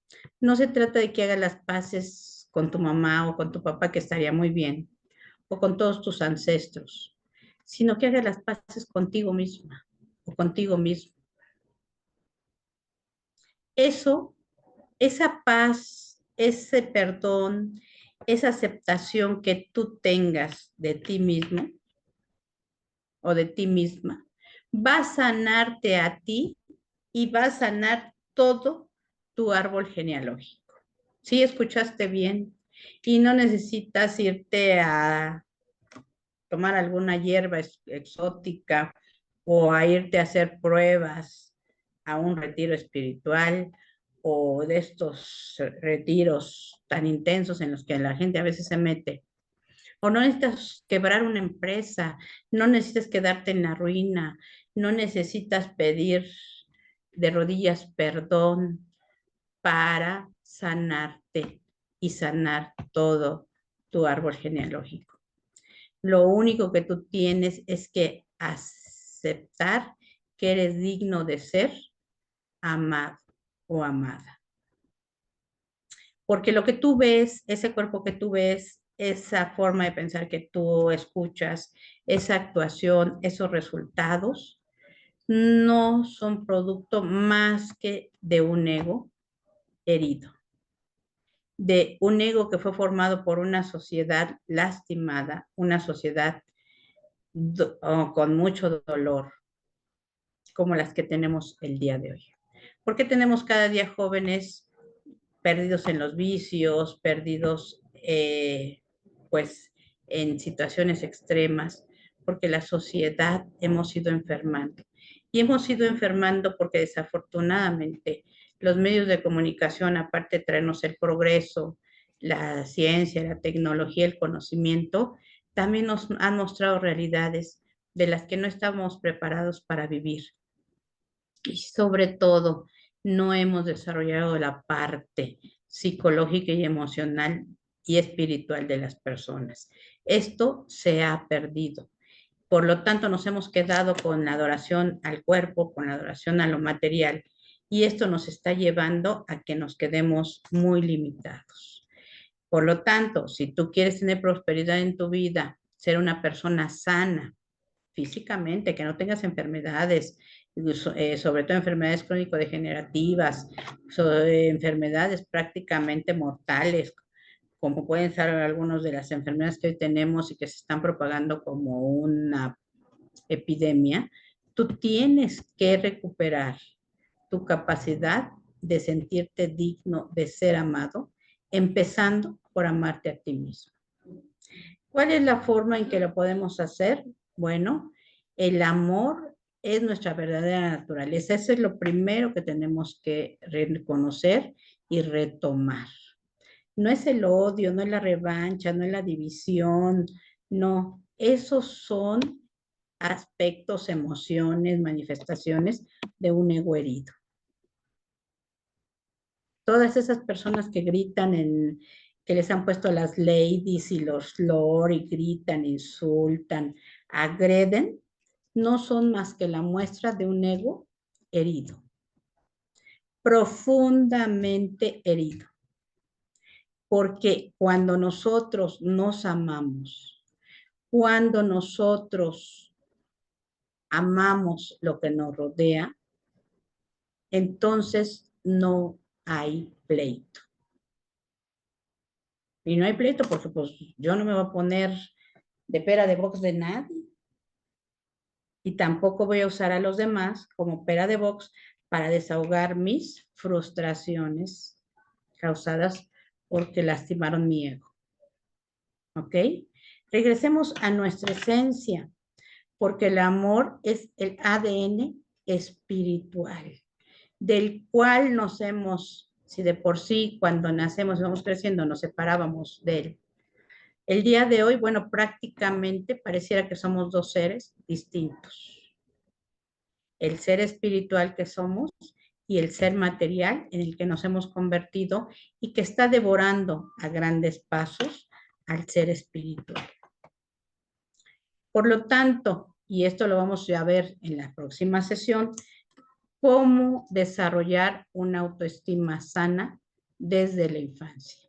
no se trata de que hagas las paces con tu mamá o con tu papá, que estaría muy bien, o con todos tus ancestros, sino que hagas las paces contigo misma o contigo mismo. Eso, esa paz, ese perdón, esa aceptación que tú tengas de ti mismo o de ti misma, va a sanarte a ti y va a sanar todo tu árbol genealógico. Sí, escuchaste bien. Y no necesitas irte a tomar alguna hierba exótica o a irte a hacer pruebas a un retiro espiritual o de estos retiros tan intensos en los que la gente a veces se mete. O no necesitas quebrar una empresa, no necesitas quedarte en la ruina, no necesitas pedir de rodillas perdón para sanarte y sanar todo tu árbol genealógico. Lo único que tú tienes es que aceptar que eres digno de ser amado o amada. Porque lo que tú ves, ese cuerpo que tú ves, esa forma de pensar que tú escuchas, esa actuación, esos resultados, no son producto más que de un ego herido, de un ego que fue formado por una sociedad lastimada, una sociedad con mucho dolor, como las que tenemos el día de hoy. ¿Por qué tenemos cada día jóvenes perdidos en los vicios, perdidos pues en situaciones extremas? Porque la sociedad hemos ido enfermando. Y hemos ido enfermando porque desafortunadamente los medios de comunicación, aparte de traernos el progreso, la ciencia, la tecnología, el conocimiento, también nos han mostrado realidades de las que no estamos preparados para vivir. Y sobre todo, no hemos desarrollado la parte psicológica y emocional y espiritual de las personas. Esto se ha perdido. Por lo tanto, nos hemos quedado con la adoración al cuerpo, con la adoración a lo material, y esto nos está llevando a que nos quedemos muy limitados. Por lo tanto, si tú quieres tener prosperidad en tu vida, ser una persona sana físicamente, que no tengas enfermedades, sobre todo enfermedades crónico-degenerativas, enfermedades prácticamente mortales, como pueden ser algunas de las enfermedades que hoy tenemos y que se están propagando como una epidemia, tú tienes que recuperar tu capacidad de sentirte digno de ser amado, empezando por amarte a ti mismo. ¿Cuál es la forma en que lo podemos hacer? Bueno, el amor es nuestra verdadera naturaleza. Eso es lo primero que tenemos que reconocer y retomar. No es el odio, no es la revancha, no es la división, no. Esos son aspectos, emociones, manifestaciones de un ego herido. Todas esas personas que gritan que les han puesto las ladies y los lord y gritan, insultan, agreden, no son más que la muestra de un ego herido, profundamente herido. Porque cuando nosotros nos amamos, cuando nosotros amamos lo que nos rodea, entonces no hay pleito. Y no hay pleito porque pues yo no me voy a poner de pera de box de nadie. Y tampoco voy a usar a los demás como pera de box para desahogar mis frustraciones causadas porque lastimaron mi ego. ¿Ok? Regresemos a nuestra esencia, porque el amor es el ADN espiritual, del cual nos hemos, si de por sí cuando nacemos y vamos creciendo nos separábamos de él. El día de hoy, bueno, prácticamente pareciera que somos dos seres distintos. El ser espiritual que somos y el ser material en el que nos hemos convertido y que está devorando a grandes pasos al ser espiritual. Por lo tanto, y esto lo vamos a ver en la próxima sesión, cómo desarrollar una autoestima sana desde la infancia.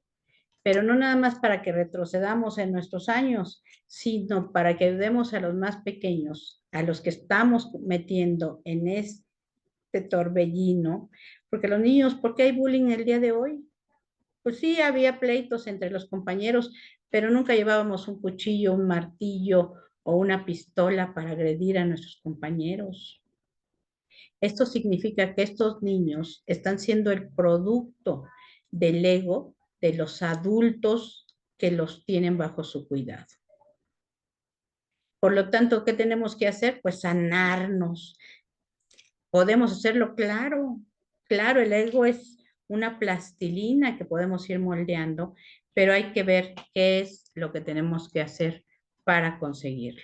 Pero no nada más para que retrocedamos en nuestros años, sino para que ayudemos a los más pequeños, a los que estamos metiendo en este torbellino, porque los niños, ¿por qué hay bullying el día de hoy? Pues sí, había pleitos entre los compañeros, pero nunca llevábamos un cuchillo, un martillo o una pistola para agredir a nuestros compañeros. Esto significa que estos niños están siendo el producto del ego de los adultos que los tienen bajo su cuidado. Por lo tanto, ¿qué tenemos que hacer? Pues sanarnos. Podemos hacerlo, claro, claro, el ego es una plastilina que podemos ir moldeando, pero hay que ver qué es lo que tenemos que hacer para conseguirlo.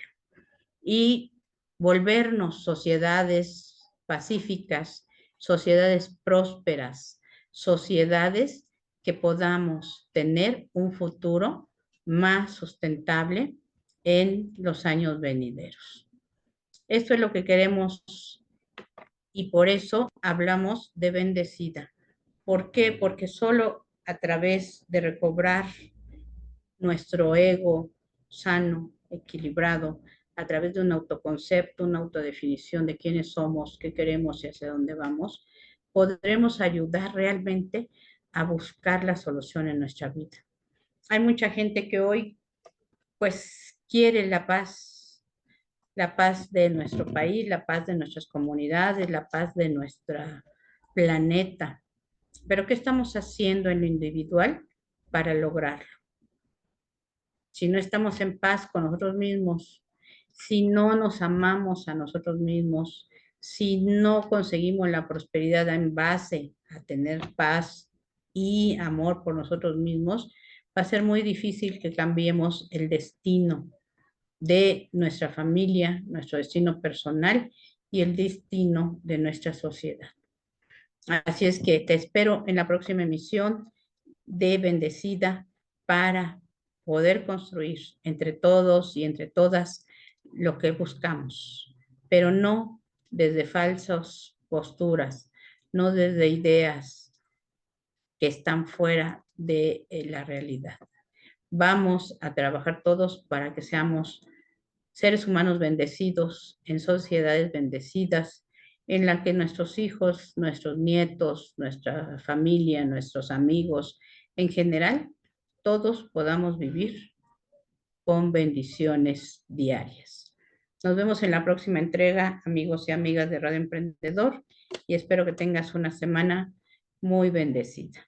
Y volvernos sociedades pacíficas, sociedades prósperas, sociedades que podamos tener un futuro más sustentable en los años venideros. Esto es lo que queremos y por eso hablamos de bendecida. ¿Por qué? Porque solo a través de recobrar nuestro ego sano, equilibrado, a través de un autoconcepto, una autodefinición de quiénes somos, qué queremos y hacia dónde vamos, podremos ayudar realmente a buscar la solución en nuestra vida. Hay mucha gente que hoy pues quiere la paz de nuestro país, la paz de nuestras comunidades, la paz de nuestro planeta. Pero ¿qué estamos haciendo en lo individual para lograrlo? Si no estamos en paz con nosotros mismos, si no nos amamos a nosotros mismos, si no conseguimos la prosperidad en base a tener paz y amor por nosotros mismos, va a ser muy difícil que cambiemos el destino de nuestra familia, nuestro destino personal y el destino de nuestra sociedad. Así es que te espero en la próxima emisión de Bendecida para poder construir entre todos y entre todas lo que buscamos, pero no desde falsas posturas, no desde ideas que están fuera de la realidad. Vamos a trabajar todos para que seamos seres humanos bendecidos en sociedades bendecidas, en la que nuestros hijos, nuestros nietos, nuestra familia, nuestros amigos, en general, todos podamos vivir con bendiciones diarias. Nos vemos en la próxima entrega, amigos y amigas de Radio Emprendedor, y espero que tengas una semana muy bendecida.